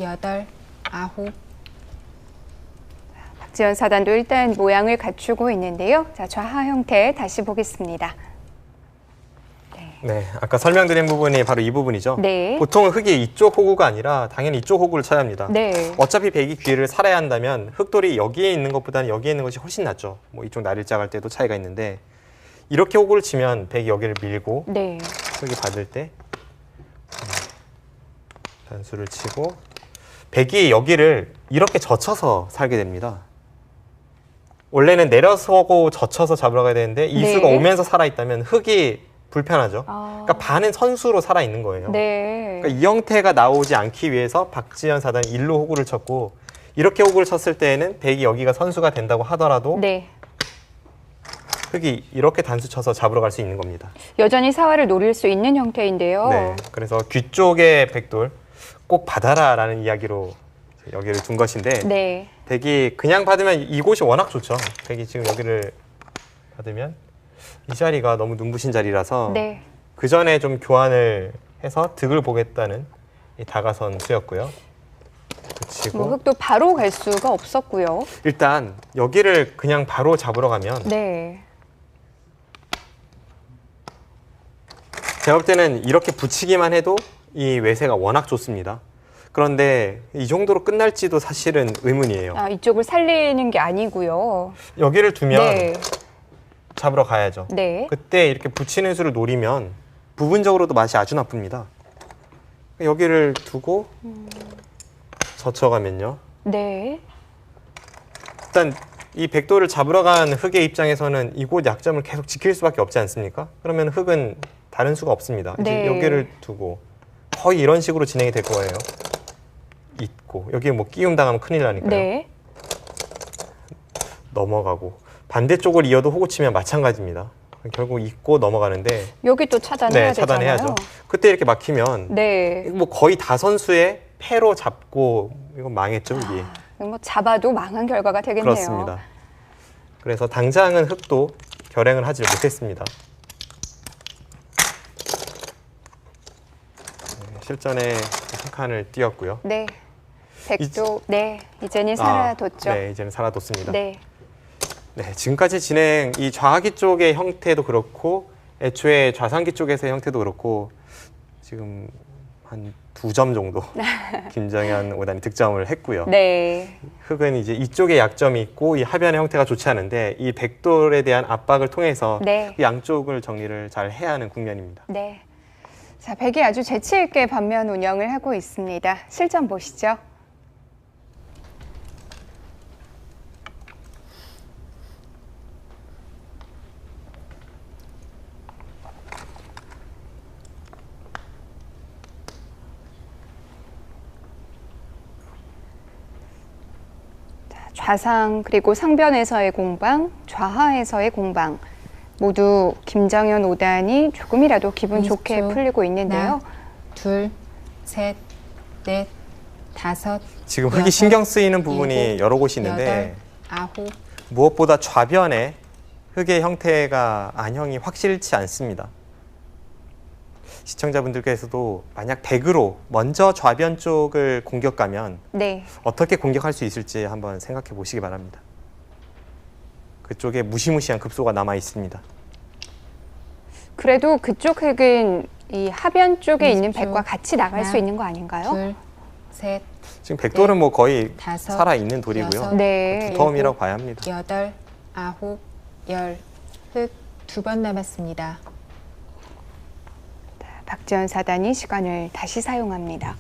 여덟, 아홉. 박지현 사단도 일단 모양을 갖추고 있는데요. 자, 좌하 형태 다시 보겠습니다. 네, 아까 설명드린 부분이 바로 이 부분이죠. 네. 보통은 흙이 이쪽 호구가 아니라 당연히 이쪽 호구를 쳐야 합니다. 네. 어차피 백이 귀를 살아야 한다면 흙돌이 여기에 있는 것보다는 여기에 있는 것이 훨씬 낫죠. 뭐 이쪽 나릴자 갈 때도 차이가 있는데 이렇게 호구를 치면 백이 여기를 밀고 네. 흙이 받을 때 단수를 치고 백이 여기를 이렇게 젖혀서 살게 됩니다. 원래는 내려서고 젖혀서 잡으러 가야 되는데 이수가 네. 오면서 살아있다면 흙이 불편하죠. 아. 그러니까 반은 선수로 살아있는 거예요. 네. 그러니까 이 형태가 나오지 않기 위해서 박지현 사단이 일로 호구를 쳤고 이렇게 호구를 쳤을 때에는 백이 여기가 선수가 된다고 하더라도 네. 흙이 이렇게 단수 쳐서 잡으러 갈 수 있는 겁니다. 여전히 사활을 노릴 수 있는 형태인데요. 네, 그래서 귀 쪽의 백돌 꼭 받아라라는 이야기로 여기를 둔 것인데 네. 백이 그냥 받으면 이곳이 워낙 좋죠. 백이 지금 여기를 받으면 이 자리가 너무 눈부신 자리라서 네. 그 전에 좀 교환을 해서 득을 보겠다는 이 다가선 수였고요. 붙이고 뭐 흙도 바로 갈 수가 없었고요. 일단 여기를 그냥 바로 잡으러 가면 네. 제가 볼 때는 이렇게 붙이기만 해도 이 외세가 워낙 좋습니다. 그런데 이 정도로 끝날지도 사실은 의문이에요. 아, 이쪽을 살리는 게 아니고요. 여기를 두면 네. 잡으러 가야죠. 네. 그때 이렇게 붙이는 수를 노리면 부분적으로도 맛이 아주 나쁩니다. 여기를 두고 젖혀가면요. 네. 일단 이 백도를 잡으러 간 흙의 입장에서는 이곳 약점을 계속 지킬 수밖에 없지 않습니까? 그러면 흙은 다른 수가 없습니다. 이제 네. 여기를 두고 거의 이런 식으로 진행이 될 거예요. 있고 여기에 뭐 끼움 당하면 큰일 나니까요. 네. 넘어가고 반대쪽을 이어도 호구 치면 마찬가지입니다. 결국 있고 넘어가는데 여기 또 차단해야 네, 차단해야죠. 되잖아요. 그때 이렇게 막히면 네. 뭐 거의 다선수의 패로 잡고 이거 망했죠, 여기. 뭐 잡아도 망한 결과가 되겠네요. 그렇습니다. 그래서 당장은 흑도 결행을 하지 못했습니다. 실전에 한 칸을 띄었고요. 네. 백도 네, 이제는 살아뒀죠. 네, 이제는 살아뒀습니다. 네. 네, 지금까지 진행 이 좌하기 쪽의 형태도 그렇고 애초에 좌상기 쪽에서의 형태도 그렇고 지금 한 2점 정도 김정현 5단이 득점을 했고요. 네. 흑은 이제 이쪽에 약점이 있고 이 하변의 형태가 좋지 않은데 이 백돌에 대한 압박을 통해서 네. 그 양쪽을 정리를 잘 해야 하는 국면입니다. 네. 자, 백이 아주 재치 있게 반면 운영을 하고 있습니다. 실전 보시죠. 좌상 그리고 상변에서의 공방, 좌하에서의 공방 모두 김정현 5단이 조금이라도 기분 좋게 20초. 풀리고 있는데요. 하나, 둘, 셋, 넷, 다섯, 지금 흑이 여섯, 신경 쓰이는 부분이 일곱, 여러 곳이 있는데 여덟, 아홉, 무엇보다 좌변에 흑의 형태가 안형이 확실치 않습니다. 시청자분들께서도 만약 백으로 먼저 좌변 쪽을 공격 가면 네. 어떻게 공격할 수 있을지 한번 생각해 보시기 바랍니다. 그쪽에 무시무시한 급소가 남아 있습니다. 그래도 그쪽 흑은 이 하변 쪽에 있는 20초. 백과 같이 나갈 하나, 수 있는 거 아닌가요? 둘, 셋, 지금 백돌은 뭐 거의 다섯, 살아 있는 돌이고요. 여섯, 네. 두터움이라고 봐야 합니다. 여덟, 아홉, 열, 흑 2번 남았습니다. 박지원 4단이 시간을 다시 사용합니다.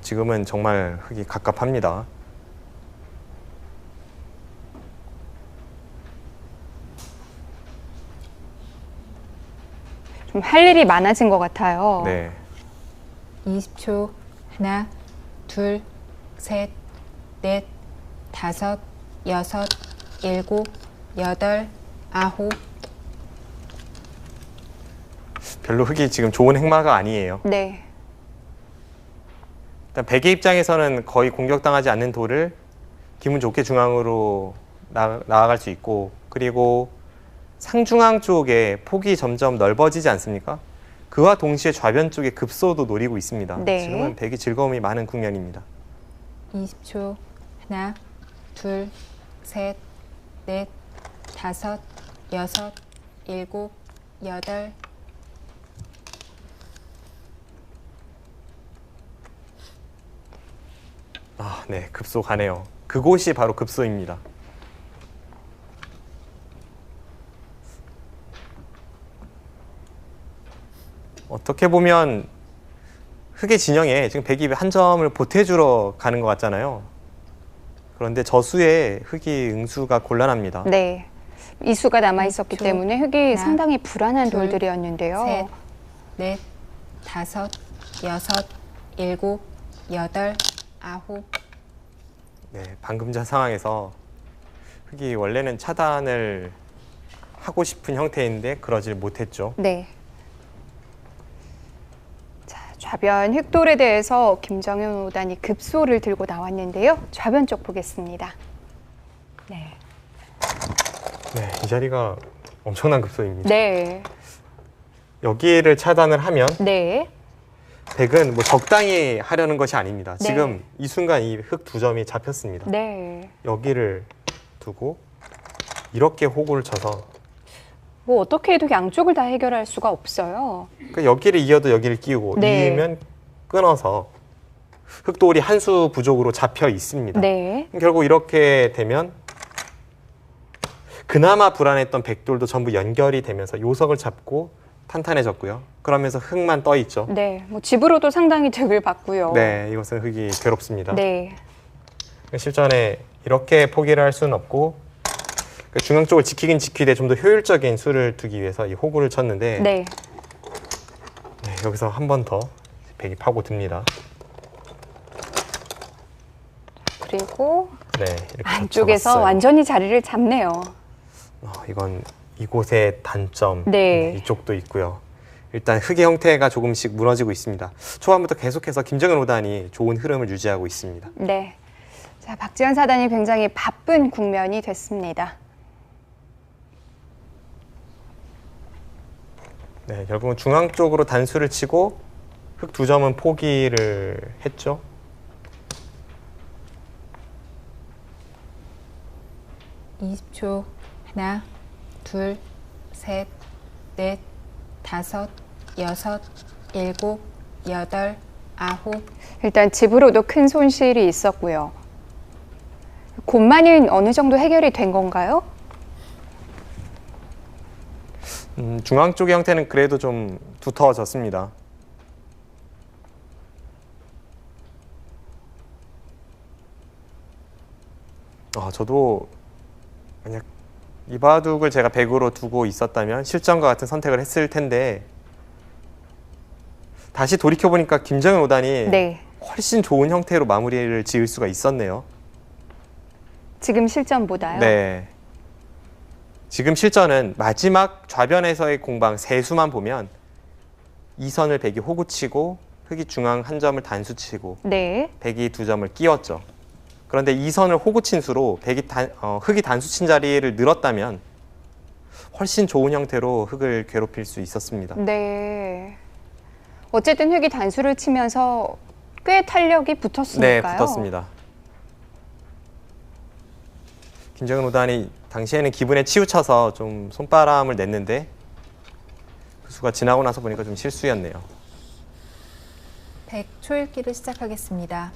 지금은 정말 흑이 갑갑합니다. 좀 할 일이 많아진 것 같아요. 네. 20초. 하나, 둘, 셋, 넷, 다섯, 여섯, 일곱, 여덟, 아홉. 별로 흑이 지금 좋은 행마가 아니에요. 네. 일단 백의 입장에서는 거의 공격당하지 않는 돌을 기분 좋게 중앙으로 나아갈 수 있고, 그리고 상중앙 쪽에 폭이 점점 넓어지지 않습니까? 그와 동시에 좌변 쪽에 급소도 노리고 있습니다. 네. 지금은 백이 즐거움이 많은 국면입니다. 20초. 하나, 둘, 셋, 넷, 다섯, 여섯, 일곱, 여덟. 네, 급소 가네요. 그곳이 바로 급소입니다. 어떻게 보면 흑의 진영에 지금 백이 한 점을 보태주러 가는 것 같잖아요. 그런데 저수에 흑이 응수가 곤란합니다. 네. 이수가 남아 있었기 6초. 때문에 흑이 하나, 상당히 불안한 둘, 돌들이었는데요. 셋, 넷, 다섯, 여섯, 일곱, 여덟, 아홉. 네, 방금 전 상황에서 흑이 원래는 차단을 하고 싶은 형태인데 그러질 못했죠. 네. 자, 좌변 흑돌에 대해서 김정현 5단이 급소를 들고 나왔는데요. 좌변 쪽 보겠습니다. 네. 네, 이 자리가 엄청난 급소입니다. 네. 여기를 차단을 하면 네. 백은 뭐 적당히 하려는 것이 아닙니다. 네. 지금 이 순간 이 흑 2점이 잡혔습니다. 네. 여기를 두고 이렇게 호구를 쳐서 뭐 어떻게 해도 양쪽을 다 해결할 수가 없어요. 그러니까 여기를 이어도 여기를 끼우고 네. 이으면 끊어서 흑돌이 한 수 부족으로 잡혀 있습니다. 네. 결국 이렇게 되면 그나마 불안했던 백돌도 전부 연결이 되면서 요석을 잡고 탄탄해졌고요. 그러면서 흑만 떠 있죠. 네. 뭐 집으로도 상당히 득을 받고요. 네, 이것은 흑이 괴롭습니다. 네. 실전에 이렇게 포기를 할 수는 없고 중앙 쪽을 지키긴 지키되 좀 더 효율적인 수를 두기 위해서 이 호구를 쳤는데 네. 네, 여기서 한 번 더 백이 파고듭니다. 그리고 네, 이렇게 안쪽에서 젖혀봤어요. 완전히 자리를 잡네요. 이건 이곳의 단점. 네. 이쪽도 있고요. 일단 흙의 형태가 조금씩 무너지고 있습니다. 초반부터 계속해서 김정현 5단이 좋은 흐름을 유지하고 있습니다. 네. 자, 박지현 사단이 굉장히 바쁜 국면이 됐습니다. 네, 결국은 중앙 쪽으로 단수를 치고 흙 2점은 포기를 했죠. (20초) 하나, 둘, 셋, 넷, 다섯, 여섯, 일곱, 여덟, 아홉. 일단 집으로도 큰 손실이 있었고요. 곳만은 어느 정도 해결이 된 건가요? 중앙 쪽의 형태는 그래도 좀 두터워졌습니다. 저도 만약 이 바둑을 제가 100으로 두고 있었다면 실전과 같은 선택을 했을 텐데 다시 돌이켜보니까 김정현 5단이 네. 훨씬 좋은 형태로 마무리를 지을 수가 있었네요. 지금 실전보다요? 네. 지금 실전은 마지막 좌변에서의 공방 세수만 보면 2선을 백이 호구치고 흙이 중앙 한 점을 단수치고 네. 백이 2점을 끼웠죠. 그런데 2선을 호구친 수로 흙이 단수친 자리를 늘었다면 훨씬 좋은 형태로 흙을 괴롭힐 수 있었습니다. 네. 어쨌든 흙이 단수를 치면서 꽤 탄력이 붙었으니까요. 네, 붙었습니다. 김정은 5단이 당시에는 기분에 치우쳐서 좀 손바람을 냈는데 그 수가 지나고 나서 보니까 좀 실수였네요. 100 초읽기를 시작하겠습니다.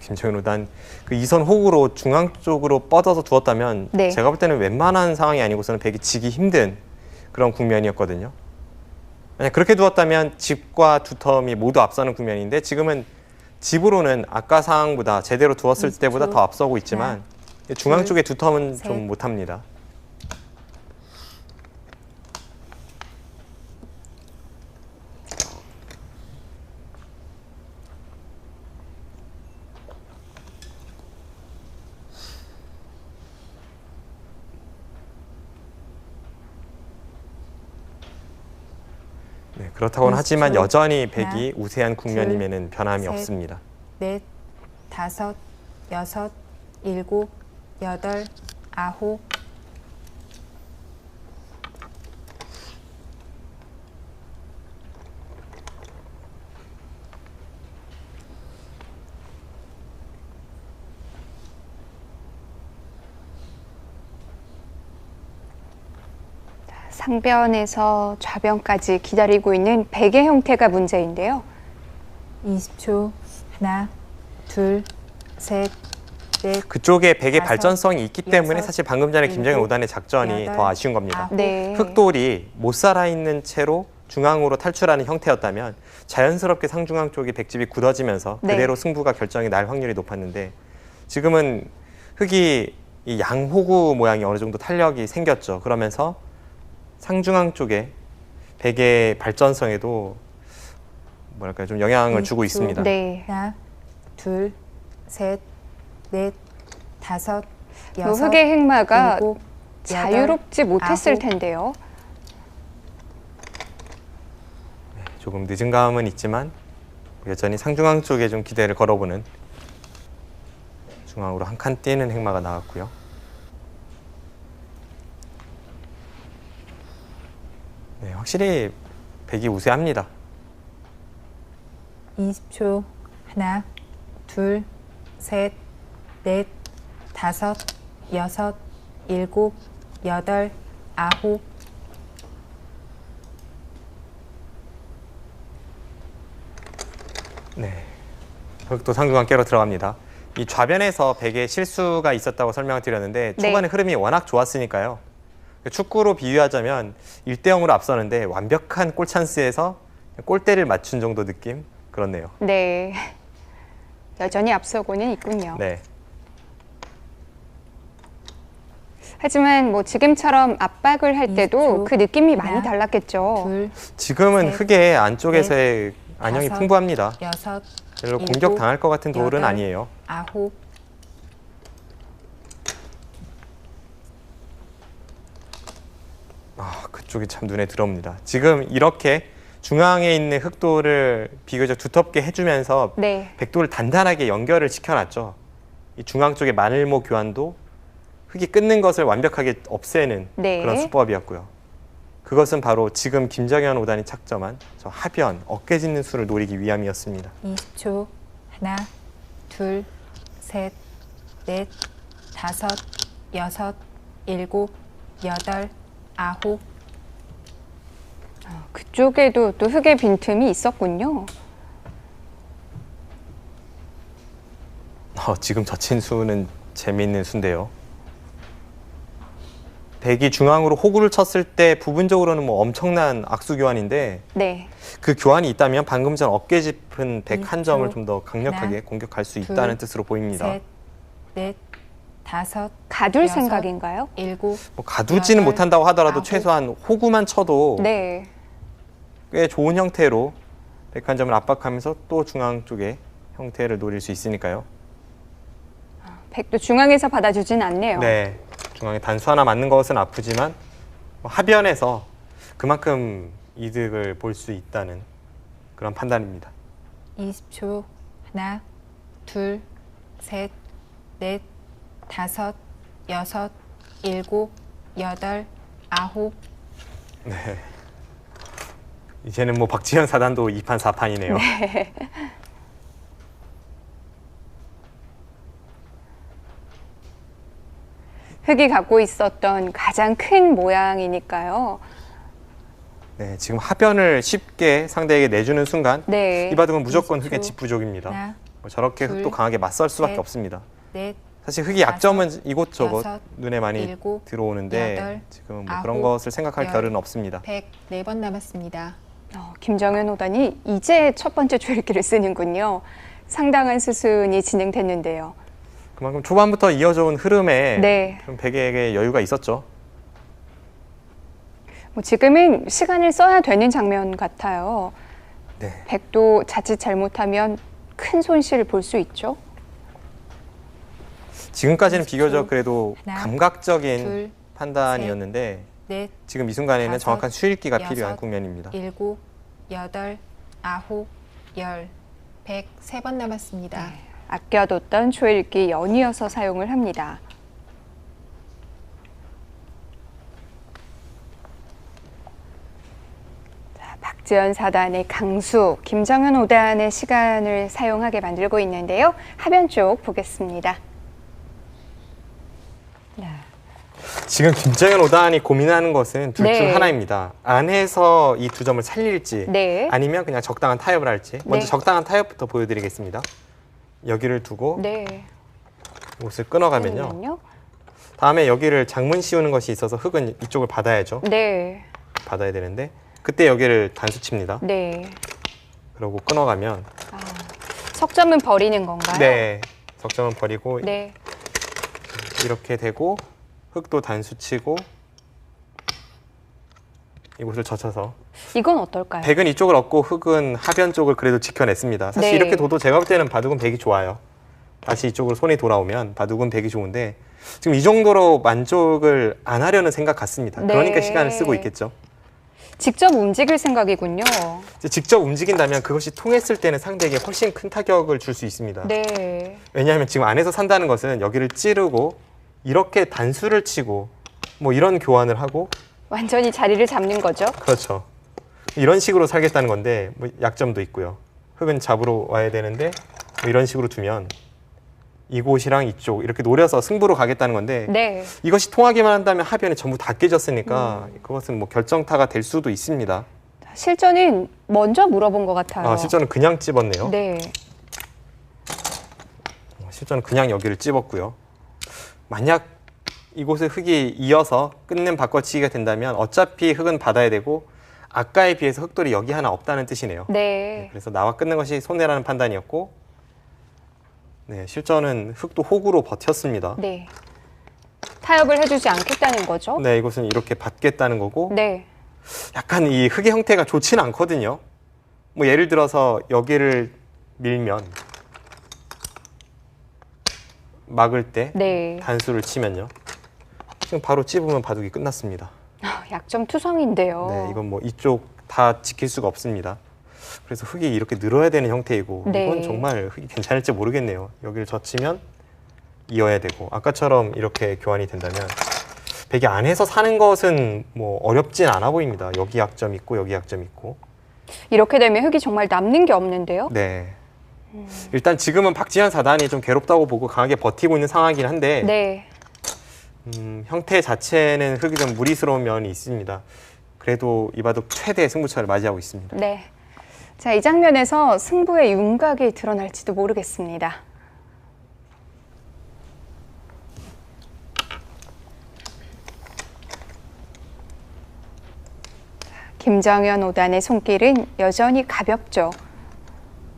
김정은 5단 그 2선 호구로 중앙 쪽으로 뻗어서 두었다면 네. 제가 볼 때는 웬만한 상황이 아니고서는 백이 지기 힘든 그런 국면이었거든요. 만약 그렇게 두었다면 집과 두텀이 모두 앞서는 국면인데 지금은 집으로는 아까 상황보다 제대로 두었을 20초. 때보다 더 앞서고 있지만 중앙 쪽의 두텀은 셋. 좀 못합니다. 네, 그렇다고는 20초. 하지만 여전히 백이 하나, 우세한 국면임에는 변함이 셋. 없습니다. 넷, 다섯, 여섯, 일곱, 여덟, 아홉. 상변에서 좌변까지 기다리고 있는 백의 형태가 문제인데요. 20초. 하나, 둘, 셋, 넷. 그쪽에 백의 다섯, 발전성이 있기 때문에 여섯, 사실 방금 전에 김정현 일곱, 5단의 작전이 여덟, 더 아쉬운 겁니다. 아홉. 네. 흑돌이 못 살아있는 채로 중앙으로 탈출하는 형태였다면 자연스럽게 상중앙 쪽이 백집이 굳어지면서 네. 그대로 승부가 결정이 날 확률이 높았는데 지금은 흑이 이 양호구 모양이 어느 정도 탄력이 생겼죠. 그러면서 상중앙 쪽에 백의 발전성에도 뭐랄까요, 좀 영향을 주고 있습니다. 네. 하나, 둘, 셋, 넷, 다섯, 이 여섯, 흑의 행마가 일곱, 자유롭지 못했을 아홉. 텐데요. 조금 늦은 감은 있지만 여전히 상중앙 쪽에 좀 기대를 걸어보는 중앙으로 한 칸 뛰는 행마가 나왔고요. 네, 확실히 백이 우세합니다. 20초. 하나, 둘, 셋, 넷, 다섯, 여섯, 일곱, 여덟, 아홉. 네, 흑도 상중앙 깨로 들어갑니다. 이 좌변에서 백의 실수가 있었다고 설명을 드렸는데 네. 초반에 흐름이 워낙 좋았으니까요. 축구로 비유하자면 1대0으로 앞서는데 완벽한 골 찬스에서 골대를 맞춘 정도 느낌? 그렇네요. 네. 여전히 앞서고는 있군요. 네. 하지만 뭐 지금처럼 압박을 할 때도 20초. 그 느낌이 많이 하나, 달랐겠죠. 둘, 지금은 셋, 흑의 안쪽에서의 안형이 다섯, 풍부합니다. 여섯, 별로 일곱, 공격 당할 것 같은 돌은 여덟, 아니에요. 아홉, 그쪽이 참 눈에 들어옵니다. 지금 이렇게 중앙에 있는 흑돌을 비교적 두텁게 해주면서 네. 백돌을 단단하게 연결을 시켜놨죠. 이 중앙 쪽의 마늘모 교환도 흙이 끊는 것을 완벽하게 없애는 네. 그런 수법이었고요. 그것은 바로 지금 김정현 5단이 착점한 저 하변, 어깨 짚는 수를 노리기 위함이었습니다. 20초. 하나, 둘, 셋, 넷, 다섯, 여섯, 일곱, 여덟, 아홉. 그쪽에도 또 흙의 빈틈이 있었군요. 지금 젖힌 수는 재미있는 수인데요. 백이 중앙으로 호구를 쳤을 때 부분적으로는 뭐 엄청난 악수 교환인데 네. 그 교환이 있다면 방금 전 어깨 짚은 백 한 점을 1초. 좀 더 강력하게 하나, 공격할 수 둘, 있다는 뜻으로 보입니다. 셋, 넷, 다섯, 가둘 여섯, 생각인가요? 일곱. 뭐 가두지는 여덟, 못한다고 하더라도 아홉. 최소한 호구만 쳐도 네. 꽤 좋은 형태로 백 한 점을 압박하면서 또 중앙 쪽에 형태를 노릴 수 있으니까요. 백도 중앙에서 받아주진 않네요. 네, 중앙에 단수 하나 맞는 것은 아프지만 하변에서 그만큼 이득을 볼 수 있다는 그런 판단입니다. 20초. 하나, 둘, 셋, 넷, 다섯, 여섯, 일곱, 여덟, 아홉. 네. 이제는 뭐 박지현 사단도 2판 4판이네요. 흙이 갖고 있었던 가장 큰 모양이니까요. 네, 지금 하변을 쉽게 상대에게 내주는 순간 네. 이 바둑은 무조건 20초. 흙의 집부족입니다. 하나, 뭐 저렇게 둘, 흙도 강하게 맞설 수밖에 셋, 없습니다. 넷, 사실 흙이 약점은 이곳저곳 여섯, 눈에 많이 일곱, 들어오는데 여덟, 지금은 뭐 아홉, 그런 것을 생각할 열. 겨를은 없습니다. 104번 남았습니다. 김정현 5단이 이제 첫 번째 조일기를 쓰는군요. 상당한 수순이 진행됐는데요. 그만큼 초반부터 이어져 온 흐름에 네. 좀 백에게 여유가 있었죠. 뭐 지금은 시간을 써야 되는 장면 같아요. 네. 백도 자칫 잘못하면 큰 손실을 볼 수 있죠. 지금까지는 20초. 비교적 그래도 하나, 감각적인 둘, 판단이었는데 넷, 지금 이 순간에는 다섯, 정확한 수일기가 여섯, 필요한 국면입니다. 일곱, 여덟, 아홉, 열. 103번 남았습니다. 아껴뒀던 조일기 연이어서 사용을 합니다. 자, 박지현 4단의 강수, 김정현 5단의 시간을 사용하게 만들고 있는데요. 하변 쪽 보겠습니다. 지금 김정현 5단이 고민하는 것은 둘 중 네. 하나입니다. 안에서 이 두 점을 살릴지 네. 아니면 그냥 적당한 타협을 할지. 먼저 네. 적당한 타협부터 보여드리겠습니다. 여기를 두고 네. 이곳을 끊어가면요. 그러면요. 다음에 여기를 장문 씌우는 것이 있어서 흙은 이쪽을 받아야죠. 네. 받아야 되는데 그때 여기를 단수 칩니다. 네. 그러고 끊어가면 석점은 버리는 건가요? 네, 적점은 버리고 네. 이렇게 되고 흙도 단수 치고 이곳을 젖혀서 이건 어떨까요? 백은 이쪽을 얻고 흙은 하변 쪽을 그래도 지켜냈습니다. 사실 네. 이렇게 둬도 제가 볼 때는 바둑은 백이 좋아요. 다시 이쪽으로 손이 돌아오면 바둑은 백이 좋은데 지금 이 정도로 만족을 안 하려는 생각 같습니다. 네. 그러니까 시간을 쓰고 있겠죠. 직접 움직일 생각이군요. 이제 직접 움직인다면 그것이 통했을 때는 상대에게 훨씬 큰 타격을 줄 수 있습니다. 네. 왜냐하면 지금 안에서 산다는 것은 여기를 찌르고 이렇게 단수를 치고 뭐 이런 교환을 하고 완전히 자리를 잡는 거죠. 그렇죠. 이런 식으로 살겠다는 건데 뭐 약점도 있고요. 흙은 잡으러 와야 되는데 뭐 이런 식으로 두면 이곳이랑 이쪽 이렇게 노려서 승부로 가겠다는 건데 네. 이것이 통하기만 한다면 하변이 전부 다 깨졌으니까 그것은 뭐 결정타가 될 수도 있습니다. 실전은 먼저 물어본 것 같아요. 실전은 그냥 찝었네요. 네. 실전은 그냥 여기를 찝었고요. 만약 이곳에 흙이 이어서 끊는 바꿔치기가 된다면 어차피 흙은 받아야 되고 아까에 비해서 흙돌이 여기 하나 없다는 뜻이네요. 네. 그래서 나와 끊는 것이 손해라는 판단이었고 네, 실전은 흙도 호구로 버텼습니다. 네. 타협을 해주지 않겠다는 거죠. 네, 이곳은 이렇게 받겠다는 거고 네. 약간 이 흙의 형태가 좋지는 않거든요. 뭐 예를 들어서 여기를 밀면 막을 때 네. 단수를 치면요. 지금 바로 찝으면 바둑이 끝났습니다. 약점 투성인데요. 네, 이건 뭐 이쪽 다 지킬 수가 없습니다. 그래서 흙이 이렇게 늘어야 되는 형태이고 네. 이건 정말 흙이 괜찮을지 모르겠네요. 여기를 젖히면 이어야 되고 아까처럼 이렇게 교환이 된다면 백이 안에서 사는 것은 뭐 어렵진 않아 보입니다. 여기 약점 있고 여기 약점 있고. 이렇게 되면 흙이 정말 남는 게 없는데요. 네. 일단 지금은 박지현 사단이 좀 괴롭다고 보고 강하게 버티고 있는 상황이긴 한데 네. 형태 자체는 흙이 좀 무리스러운 면이 있습니다. 그래도 이 바둑 최대 승부처를 맞이하고 있습니다. 네. 자, 이 장면에서 승부의 윤곽이 드러날지도 모르겠습니다. 김정현 5단의 손길은 여전히 가볍죠.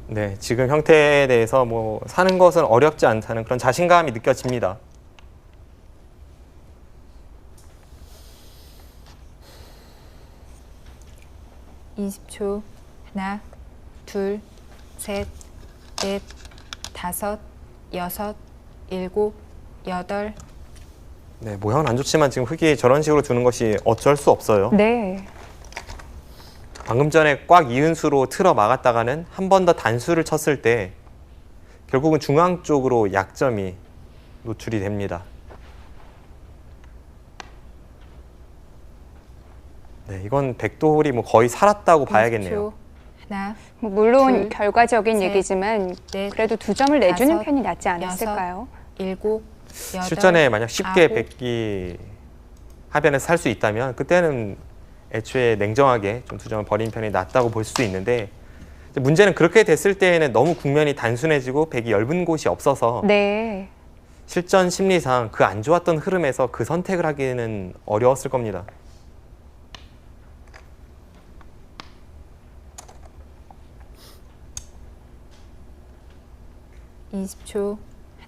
네, 지금 형태에 대해서 뭐 사는 것은 어렵지 않다는 그런 자신감이 느껴집니다. (20초) 하나, 둘, 셋, 넷, 다섯, 여섯, 일곱, 여덟. 네, 모양은 안 좋지만 지금 흙이 저런 식으로 두는 것이 어쩔 수 없어요. 네. 방금 전에 꽉 이은수로 틀어 막았다가는 한 번 더 단수를 쳤을 때 결국은 중앙 쪽으로 약점이 노출이 됩니다. 네, 이건 백도홀이 뭐 거의 살았다고 봐야겠네요. 20초. 하나, 뭐 물론 둘, 결과적인 셋, 얘기지만 넷, 그래도 2점을 내주는 다섯, 편이 낫지 않았을까요? 일곱, 여덟, 실전에 만약 쉽게 아홉. 백기 하변에서 살 수 있다면 그때는 애초에 냉정하게 좀 2점을 버린 편이 낫다고 볼 수도 있는데 문제는 그렇게 됐을 때에는 너무 국면이 단순해지고 백이 엷은 곳이 없어서 네. 실전 심리상 그 안 좋았던 흐름에서 그 선택을 하기는 어려웠을 겁니다. (20초)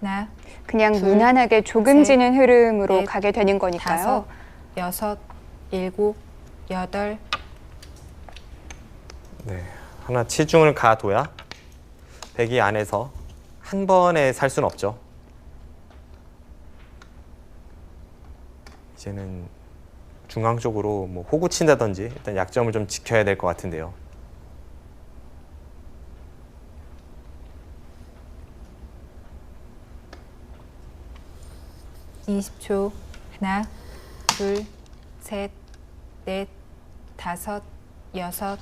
하나, 그냥 둘, 무난하게 조금 셋, 지는 흐름으로 넷, 가게 되는 거니까요. 다섯, 여섯, 일곱, 여덟. 네, 하나 치중을 가둬야 백이 안에서 한 번에 살 수는 없죠. 이제는 중앙 쪽으로 뭐 호구 친다든지 일단 약점을 좀 지켜야 될 것 같은데요. (20초) 하나, 둘, 셋, 넷, 다섯, 여섯,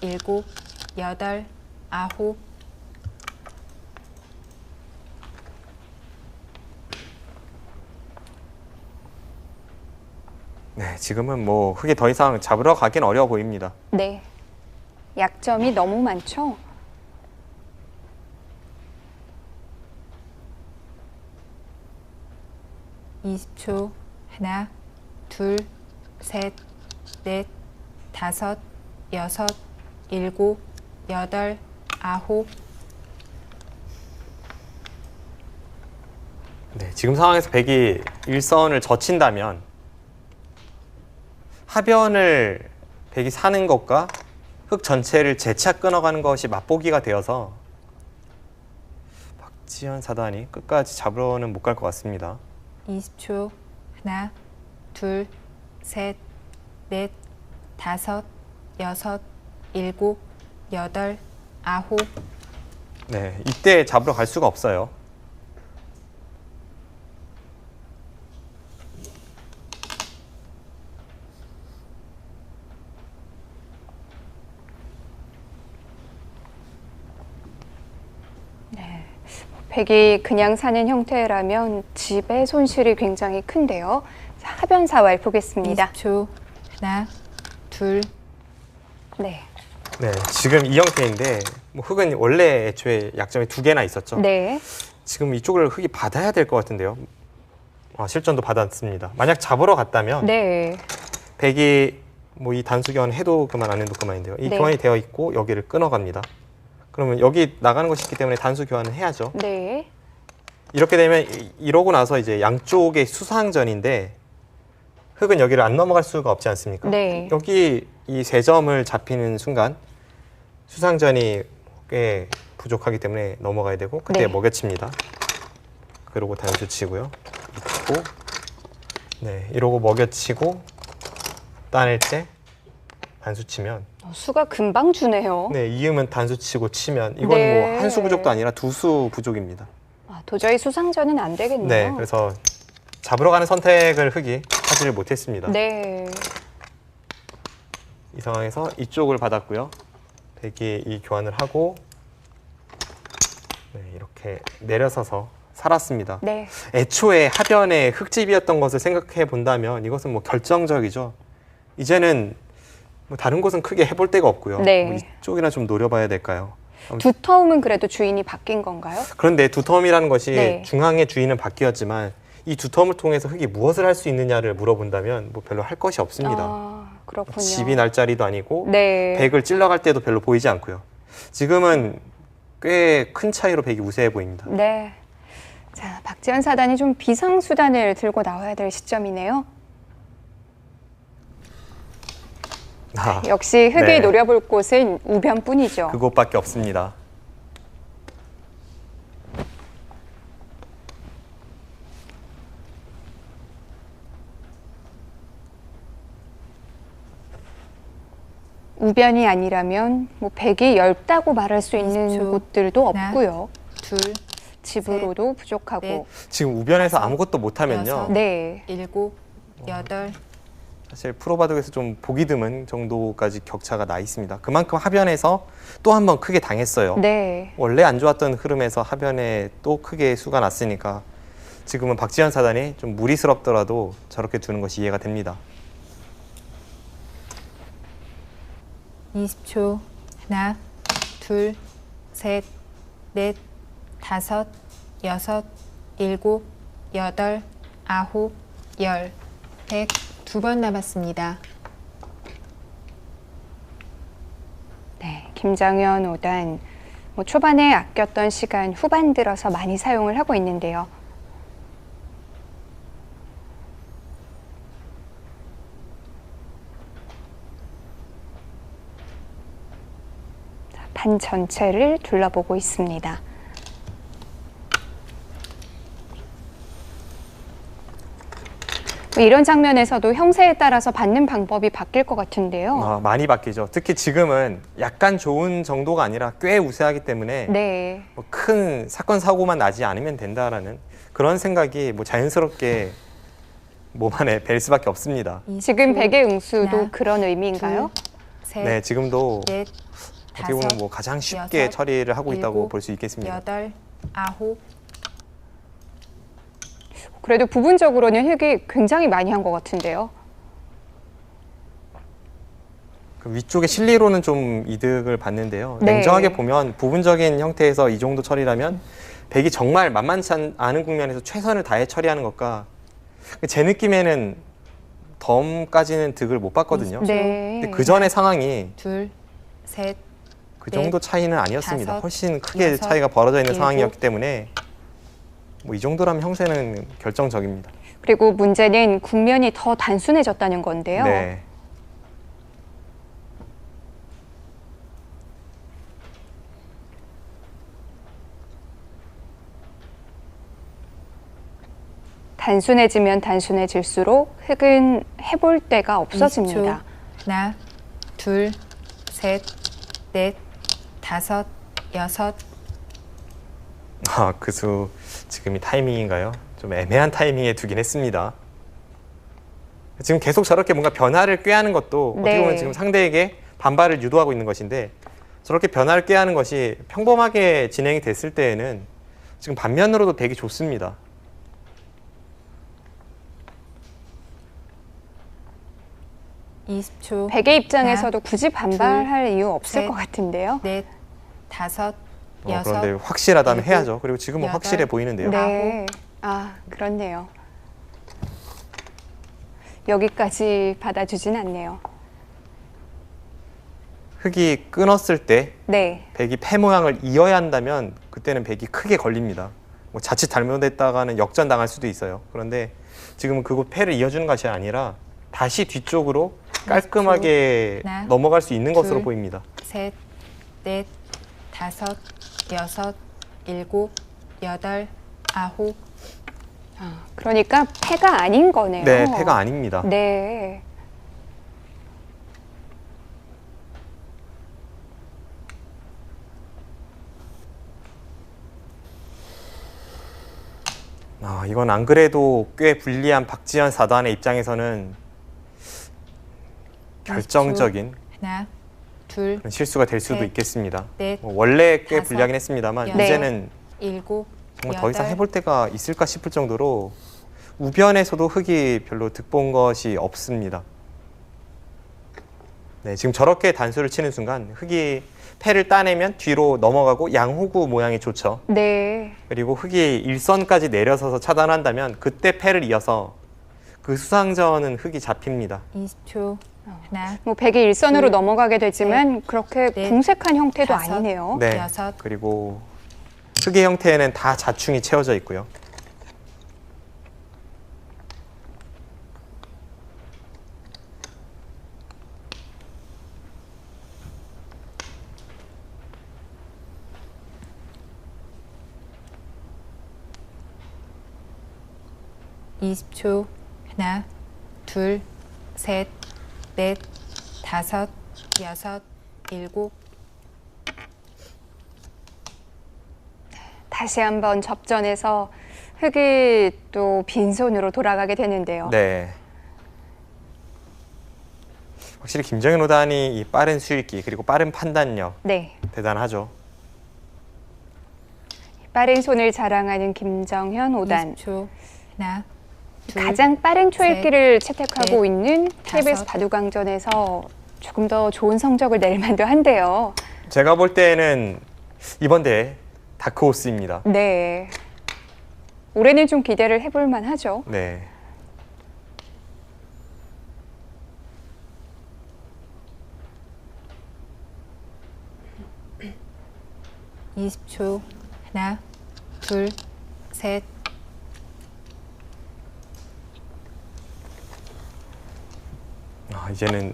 일곱, 여덟, 아홉. 네, 지금은 뭐 흙이 더 이상 잡으러 가긴 어려워 보입니다. 네. 약점이 너무 많죠? (20초) 하나, 둘, 셋, 넷, 다섯, 여섯, 일곱, 여덟, 아홉. 네, 지금 상황에서 백이 일선을 젖힌다면 하변을 백이 사는 것과 흙 전체를 재차 끊어가는 것이 맛보기가 되어서 박지현 사단이 끝까지 잡으러는 못 갈 것 같습니다. (20초) 하나, 둘, 셋, 넷, 다섯, 여섯, 일곱, 여덟, 아홉. 네, 이때 잡으러 갈 수가 없어요. 백이 그냥 사는 형태라면 집의 손실이 굉장히 큰데요. 자, 하변사활 보겠습니다. 20초 하나, 둘. 네. 네, 지금 이 형태인데 뭐 흙은 원래 애초에 약점이 2개나 있었죠. 네. 지금 이쪽을 흙이 받아야 될 것 같은데요. 실전도 받았습니다. 만약 잡으러 갔다면 네. 백이 뭐 이 단수 교환 해도 그만 안 해도 그만인데요. 이 네. 교환이 되어 있고 여기를 끊어갑니다. 그러면 여기 나가는 것이 있기 때문에 단수 교환을 해야죠. 네. 이렇게 되면 이러고 나서 이제 양쪽의 수상전인데 흙은 여기를 안 넘어갈 수가 없지 않습니까? 네. 여기 이 3점을 잡히는 순간 수상전이 꽤 부족하기 때문에 넘어가야 되고 그때 네. 먹여칩니다. 그리고 단수 치고요. 이치고 네, 이러고 먹여치고 따낼 때 단수 치면 수가 금방 주네요. 네, 이으면 단수 치고 치면 이건 네. 뭐 한 수 부족도 아니라 두 수 부족입니다. 아, 도저히 수상전은 안 되겠네요. 네, 그래서 잡으러 가는 선택을 흑이 하지를 못했습니다. 네. 이 상황에서 이쪽을 받았고요. 백이 이 교환을 하고 네, 이렇게 내려서서 살았습니다. 네. 애초에 하변에 흑집이었던 것을 생각해 본다면 이것은 뭐 결정적이죠. 이제는 뭐 다른 곳은 크게 해볼 데가 없고요. 네. 뭐 이쪽이나 좀 노려봐야 될까요? 두터움은 그래도 주인이 바뀐 건가요? 그런데 두텀이라는 것이 네. 중앙의 주인은 바뀌었지만 이 두텀을 통해서 흑이 무엇을 할 수 있느냐를 물어본다면 뭐 별로 할 것이 없습니다. 아, 그렇군요. 집이 날 자리도 아니고 네. 백을 찔러갈 때도 별로 보이지 않고요. 지금은 꽤 큰 차이로 백이 우세해 보입니다. 네. 자, 박지현 사단이 좀 비상수단을 들고 나와야 될 시점이네요. 아, 역시 흑이 네. 노려볼 곳은 우변뿐이죠. 그것밖에 없습니다. 우변이 아니라면 뭐 백이 넓다고 말할 수 있는 20초. 곳들도 하나, 없고요. 둘, 집으로도 부족하고. 넷. 지금 우변에서 다섯, 아무것도 못하면요. 여섯. 네. 7, 8, 사실 프로바둑에서 좀 보기 드문 정도까지 격차가 나 있습니다. 그만큼 하변에서 또 한 번 크게 당했어요. 네. 원래 안 좋았던 흐름에서 하변에 또 크게 수가 났으니까 지금은 박지현 사단이 좀 무리스럽더라도 저렇게 두는 것이 이해가 됩니다. 20초. 하나, 둘, 셋, 넷, 다섯, 여섯, 일곱, 여덟, 아홉, 열. 100. 2번 남았습니다. 네. 김장현 5단. 뭐 초반에 아꼈던 시간 후반 들어서 많이 사용을 하고 있는데요. 자, 반 전체를 둘러보고 있습니다. 뭐 이런 장면에서도 형세에 따라서 받는 방법이 바뀔 것 같은데요. 아, 많이 바뀌죠. 특히 지금은 약간 좋은 정도가 아니라 꽤 우세하기 때문에 네. 뭐 큰 사건 사고만 나지 않으면 된다라는 그런 생각이 뭐 자연스럽게 몸 안에 뵐 수밖에 없습니다. 20초, 지금 백의 응수도 하나, 그런 의미인가요? 둘, 셋, 네, 지금도 넷, 어떻게 보면 다섯, 뭐 가장 쉽게 여섯, 처리를 하고 있다고 일곱, 볼 수 있겠습니다. 여덟, 아홉. 그래도 부분적으로는 흑이 굉장히 많이 한 것 같은데요. 그 위쪽의 실리로는 좀 이득을 봤는데요. 네. 냉정하게 보면 부분적인 형태에서 이 정도 처리라면 백이 정말 만만치 않은 국면에서 최선을 다해 처리하는 것과 제 느낌에는 덤까지는 득을 못 봤거든요. 네. 근데 그 전의 상황이 둘, 셋, 그 넷, 정도 차이는 아니었습니다. 다섯, 훨씬 크게 여섯, 차이가 벌어져 있는 일곱. 상황이었기 때문에 뭐 이 정도라면 형세는 결정적입니다. 그리고 문제는 국면이 더 단순해졌다는 건데요. 네. 단순해지면 단순해질수록 흑은 해볼 데가 없어집니다. 20초. 하나, 둘, 셋, 넷, 다섯, 여섯. 아, 그 수 지금이 타이밍인가요? 좀 애매한 타이밍에 두긴 했습니다. 지금 계속 저렇게 뭔가 변화를 꾀하는 것도 어떻게 네. 보면 지금 상대에게 반발을 유도하고 있는 것인데 저렇게 변화를 꾀하는 것이 평범하게 진행이 됐을 때에는 지금 반면으로도 되게 좋습니다. 20초. 백의 입장에서도 굳이 반발할 이유 없을 셋, 것 같은데요. 넷, 다섯, 여섯. 그런데 확실하다면 일곱, 해야죠. 그리고 지금은 여덟, 확실해 보이는데요. 네. 아, 그렇네요. 여기까지 받아주진 않네요. 흑이 끊었을 때 네. 백이 패 모양을 이어야 한다면 그때는 백이 크게 걸립니다. 뭐 자칫 잘못했다가는 역전당할 수도 있어요. 그런데 지금은 그곳 패를 이어주는 것이 아니라 다시 뒤쪽으로 깔끔하게 하나, 넘어갈 수 있는 것으로 둘, 보입니다. 셋, 넷, 다섯, 여섯, 일곱, 여덟, 아홉. 그러니까 패가 아닌 거네요. 네, 패가 아닙니다. 네. 이건 안 그래도 꽤 불리한 박지현 4단의 입장에서는 결정적인 하나, 둘, 그런 실수가 될 수도 셋, 있겠습니다. 넷, 원래 꽤 다섯, 불리하긴 했습니다만 여섯, 이제는 일곱, 정말 더 이상 여덟. 해볼 때가 있을까 싶을 정도로 우변에서도 흙이 별로 득본 것이 없습니다. 네, 지금 저렇게 단수를 치는 순간 흙이 패를 따내면 뒤로 넘어가고 양호구 모양이 좋죠. 네. 그리고 흙이 일선까지 내려서서 차단한다면 그때 패를 이어서 그 수상전은 흙이 잡힙니다. 20초. 하나, 뭐 백이 일선으로 둘, 넘어가게 되지만 그렇게 넷, 궁색한 형태도 다섯. 아니네요. 네, 여섯. 그리고 흙의 형태에는 다 자충이 채워져 있고요. 이십 초. 하나, 둘, 셋, 넷, 다섯, 여섯, 일곱. 다시 한번 접전에서 흙이 또 빈손으로 돌아가게 되는데요. 네. 확실히 김정현 오단이 이 빠른 수익기 그리고 빠른 판단력 네. 대단하죠. 빠른 손을 자랑하는 김정현 5단. 20초. 하나, 둘, 가장 빠른 초읽기를 채택하고 넷, 있는 KBS 다섯. 바둑왕전에서 조금 더 좋은 성적을 낼 만도 한데요. 제가 볼 때는 이번 대회 다크호스입니다. 네. 올해는 좀 기대를 해볼 만하죠. 네. 이십 초. 하나, 둘, 셋. 이제는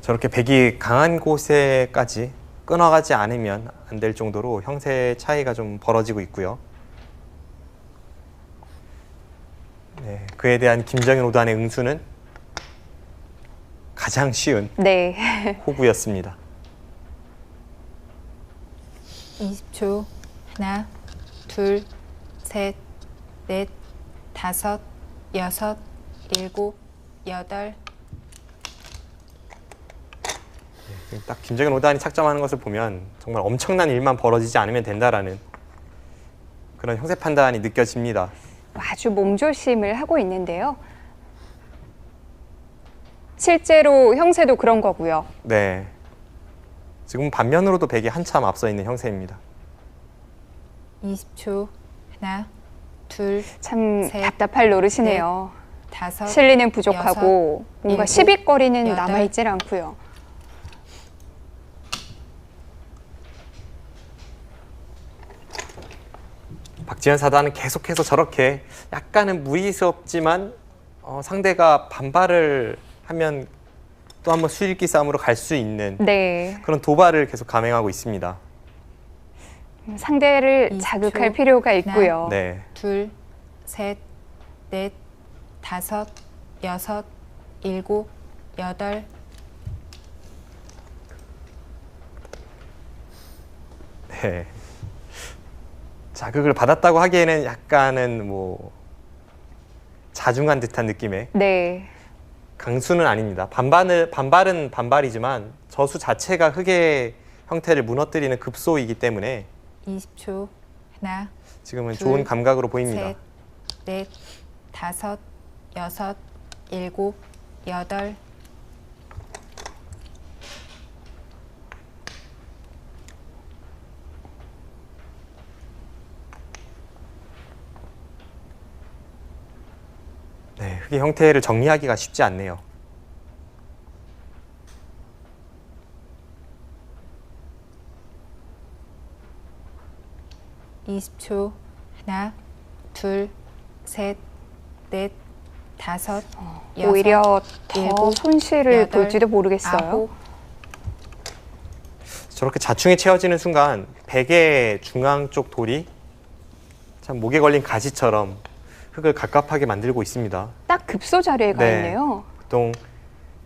저렇게 백이 강한 곳에까지 끊어가지 않으면 안 될 정도로 형세 차이가 좀 벌어지고 있고요. 네, 그에 대한 김정현 5단의 응수는 가장 쉬운 네. 호구였습니다. 20초. 하나, 둘, 셋, 넷, 다섯, 여섯, 일곱, 여덟. 지금 딱 김정현 5단이 착점하는 것을 보면 정말 엄청난 일만 벌어지지 않으면 된다라는 그런 형세 판단이 느껴집니다. 아주 몸조심을 하고 있는데요. 실제로 형세도 그런 거고요. 네. 지금 반면으로도 백이 한참 앞서 있는 형세입니다. 20초. 하나, 둘, 참 셋, 답답할 노릇이네요. 다섯, 실리는 부족하고 뭔가 일곱, 시비거리는 여덟. 남아있질 않고요. 박지현 4단은 계속해서 저렇게 약간은 무리스럽지만 상대가 반발을 하면 또 한번 수일기 싸움으로 갈 수 있는 네. 그런 도발을 계속 감행하고 있습니다. 상대를 20초. 자극할 필요가 있고요. 네. 둘, 셋, 넷, 다섯, 여섯, 일곱, 여덟. 네. 자극을 받았다고 하기에는 약간은 뭐 자중한 듯한 느낌의 네. 강수는 아닙니다. 반발은 반발이지만 저수 자체가 흙의 형태를 무너뜨리는 급소이기 때문에 20초. 하나, 지금은 둘, 좋은 감각으로 보입니다. 셋, 넷, 다섯, 여섯, 일곱, 여덟. 네, 흙의 형태를 정리하기가 쉽지 않네요. 이십 초. 하나, 둘, 셋, 넷, 다섯, 여섯, 오히려 더 일곱, 손실을 여덟, 볼지도 모르겠어요. 아홉. 저렇게 자충이 채워지는 순간 백의 중앙 쪽 돌이 참 목에 걸린 가시처럼 흙을 갑갑하게 만들고 있습니다. 딱 급소 자리에 가 네. 있네요. 보통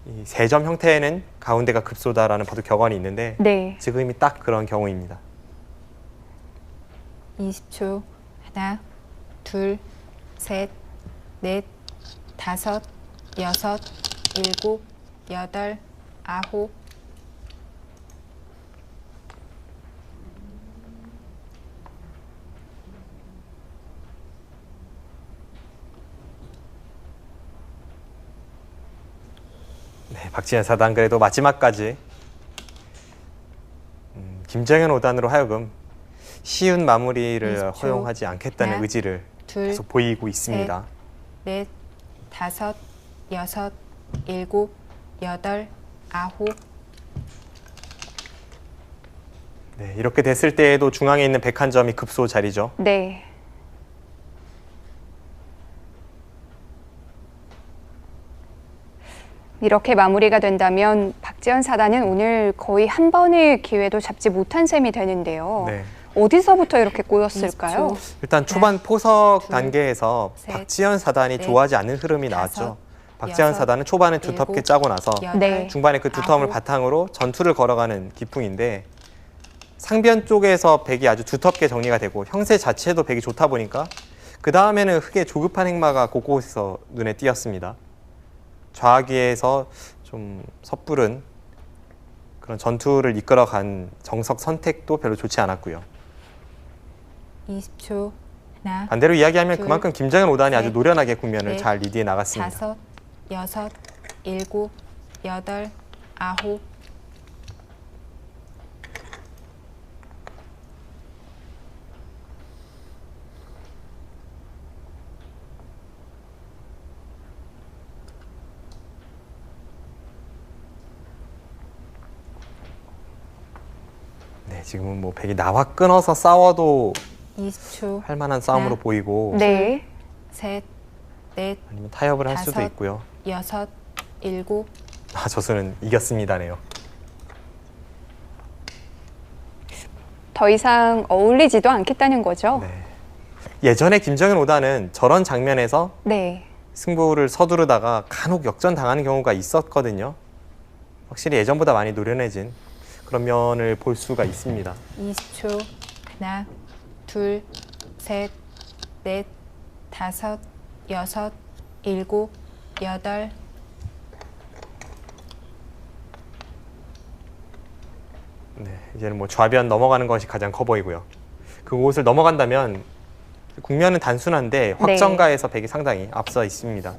이 세점 형태에는 가운데가 급소다라는 바둑 격언이 있는데 네. 지금이 딱 그런 경우입니다. 20초. 하나, 둘, 셋, 넷, 다섯, 여섯, 일곱, 여덟, 아홉. 네, 박지현 사단 그래도 마지막까지 김정현 5단으로 하여금 쉬운 마무리를 20초. 허용하지 않겠다는 하나, 의지를 둘, 계속 보이고 있습니다. 넷, 다섯, 여섯, 일곱, 여덟, 아홉. 네, 이렇게 됐을 때에도 중앙에 있는 101점이 급소 자리죠. 네. 이렇게 마무리가 된다면 박지현 사단은 오늘 거의 한 번의 기회도 잡지 못한 셈이 되는데요. 네. 어디서부터 이렇게 꼬였을까요? 20초. 일단 초반 포석 둘, 단계에서 셋, 박지현 사단이 넷, 좋아하지 않는 흐름이 다섯, 나왔죠. 박지현 여섯, 사단은 초반에 두텁게 일곱, 짜고 나서 여덟, 네. 중반에 그 두터움을 아홉. 바탕으로 전투를 걸어가는 기풍인데 상변 쪽에서 백이 아주 두텁게 정리가 되고 형세 자체도 백이 좋다 보니까 그 다음에는 흙의 조급한 행마가 곳곳에서 눈에 띄었습니다. 좌기에서 좀 섣부른 그런 전투를 이끌어간 정석 선택도 별로 좋지 않았고요. 20초. 하나, 반대로 이야기하면 둘, 그만큼 김정현 5단이 아주 셋, 노련하게 국면을 넷, 잘 리드해 나갔습니다. 다섯, 여섯, 일곱, 여덟, 아홉. 네, 지금은 뭐 백이 나와 끊어서 싸워도 20초. 할 만한 싸움으로 하나, 보이고 네. 셋, 넷, 아니면 타협을 할 수도 다섯. 있고요. 여섯, 일곱. 아, 저수는 이겼습니다네요. 더 이상 어울리지도 않겠다는 거죠. 네. 예전에 김정현 5단은 저런 장면에서 네. 승부를 서두르다가 간혹 역전 당하는 경우가 있었거든요. 확실히 예전보다 많이 노련해진 그런 면을 볼 수가 있습니다. 20초. 하나, 둘, 셋, 넷, 다섯, 여섯, 일곱, 여덟. 네, 이제는 뭐 좌변 넘어가는 것이 가장 커 보이고요. 그곳을 넘어간다면 국면은 단순한데 확정가에서 백이 상당히 앞서 있습니다.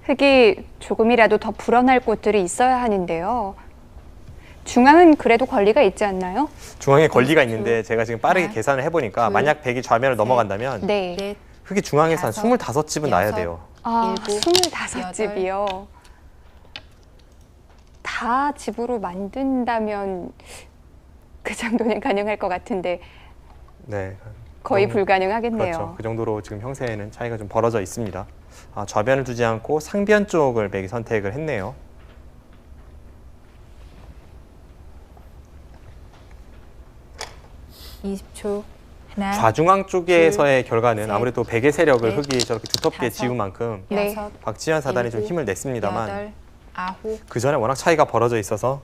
흙이 조금이라도 더 불어날 곳들이 있어야 하는데요. 중앙은 그래도 권리가 있지 않나요? 중앙에 권리가 있는데 제가 지금 빠르게 하나, 계산을 해보니까 둘, 만약 백이 좌면을 넘어간다면 네. 넷, 흙이 중앙에서 한 다섯, 25집은 나야 여섯. 돼요. 아, 일곱, 25집이요. 다 집으로 만든다면 그 정도는 가능할 것 같은데 네, 거의 너무- 불가능하겠네요. 그렇죠. 그 정도로 지금 형세에는 차이가 좀 벌어져 있습니다. 아, 좌변을 두지 않고 상변 쪽을 백이 선택을 했네요. 이십 초. 하나, 좌중앙 쪽에서의 결과는 셋, 아무래도 백의 세력을 넷, 흙이 저렇게 두텁게 다섯, 지운 만큼 네. 여섯, 박지현 사단이 좀 일곱, 힘을 냈습니다만 여덟, 아홉. 그 전에 워낙 차이가 벌어져 있어서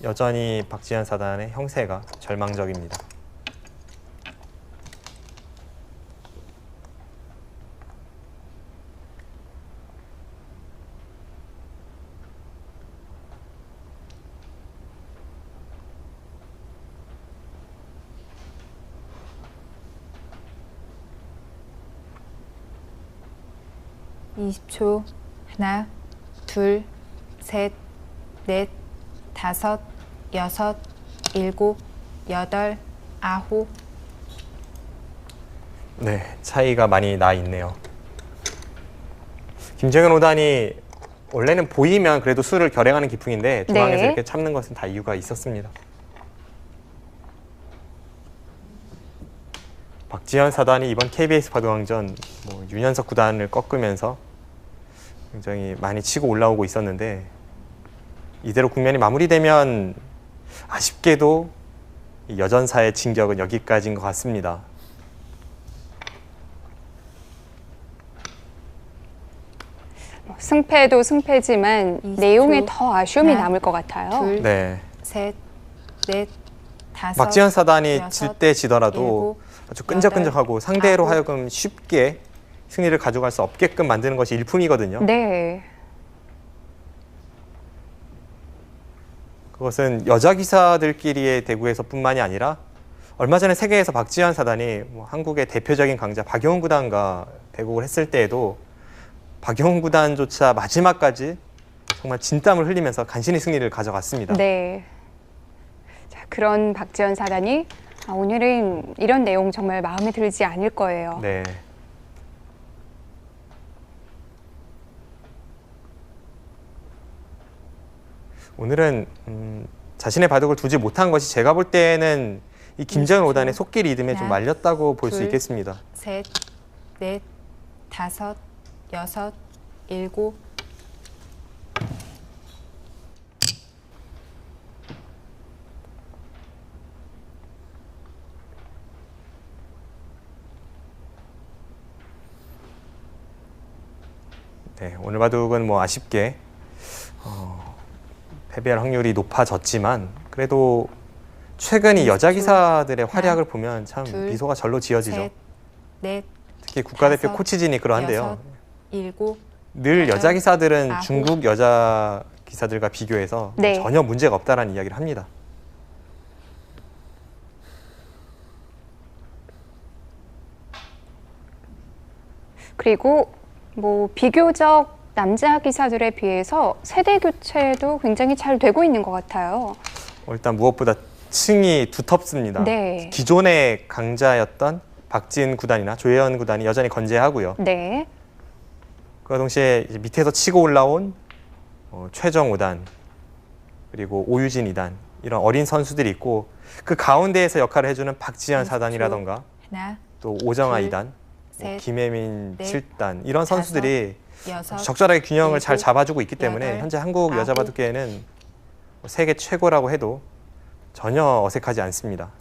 여전히 박지현 사단의 형세가 절망적입니다. 이십 초. 하나, 둘, 셋, 넷, 다섯, 여섯, 일곱, 여덟, 아홉. 네, 차이가 많이 나 있네요. 김정현 5단이 원래는 보이면 그래도 수를 결행하는 기풍인데 중앙에서 네. 이렇게 참는 것은 다 이유가 있었습니다. 박지현 사단이 이번 KBS 바둑왕전 윤현석 구단을 꺾으면서 굉장히 많이 치고 올라오고 있었는데 이대로 국면이 마무리되면 아쉽게도 이 여전사의 진격은 여기까지인 것 같습니다. 승패도 승패지만 20초. 내용에 더 아쉬움이 하나, 남을 것 같아요. 둘, 네. 셋, 넷, 다섯, 박지현 사단이 여섯, 질 때 지더라도 일곱, 아주 끈적끈적하고 상대로 아홉. 하여금 쉽게 승리를 가져갈 수 없게끔 만드는 것이 일품이거든요. 네. 그것은 여자 기사들끼리의 대구에서뿐만이 아니라 얼마 전에 세계에서 박지현 사단이 한국의 대표적인 강자 박영훈 구단과 대국을 했을 때에도 박영훈 구단조차 마지막까지 정말 진땀을 흘리면서 간신히 승리를 가져갔습니다. 네. 자, 그런 박지현 사단이 오늘은 이런 내용 정말 마음에 들지 않을 거예요. 네. 오늘은 자신의 바둑을 두지 못한 것이 제가 볼 때는 이 김정은 20초. 5단의 속기 리듬에 좀 하나, 말렸다고 볼 수 둘, 있겠습니다. 셋, 넷, 다섯, 여섯, 일곱. 네, 오늘 바둑은 아쉽게 패배할 확률이 높아졌지만 그래도 최근 이 여자 기사들의 활약을 보면 참 둘, 미소가 절로 지어지죠. 셋, 넷, 특히 국가대표 다섯, 코치진이 그러한데요. 여섯, 일곱. 늘 여자 기사들은 아홉. 중국 여자 기사들과 비교해서 네. 전혀 문제가 없다라는 이야기를 합니다. 그리고 비교적 남자 기사들에 비해서 세대 교체도 굉장히 잘 되고 있는 것 같아요. 일단 무엇보다 층이 두텁습니다. 네. 기존의 강자였던 박진 구단이나 조혜연 구단이 여전히 건재하고요. 네. 그와 동시에 이제 밑에서 치고 올라온 최정 5단 그리고 오유진 2단 이런 어린 선수들이 있고 그 가운데에서 역할을 해주는 박지현 4단이라던가 하나, 또 오정아 둘, 2단, 셋, 김혜민 넷, 7단 이런 선수들이 여섯, 적절하게 균형을 잘 일곱, 잡아주고 있기 때문에 여덟, 현재 한국 여자 아홉. 바둑계에는 세계 최고라고 해도 전혀 어색하지 않습니다.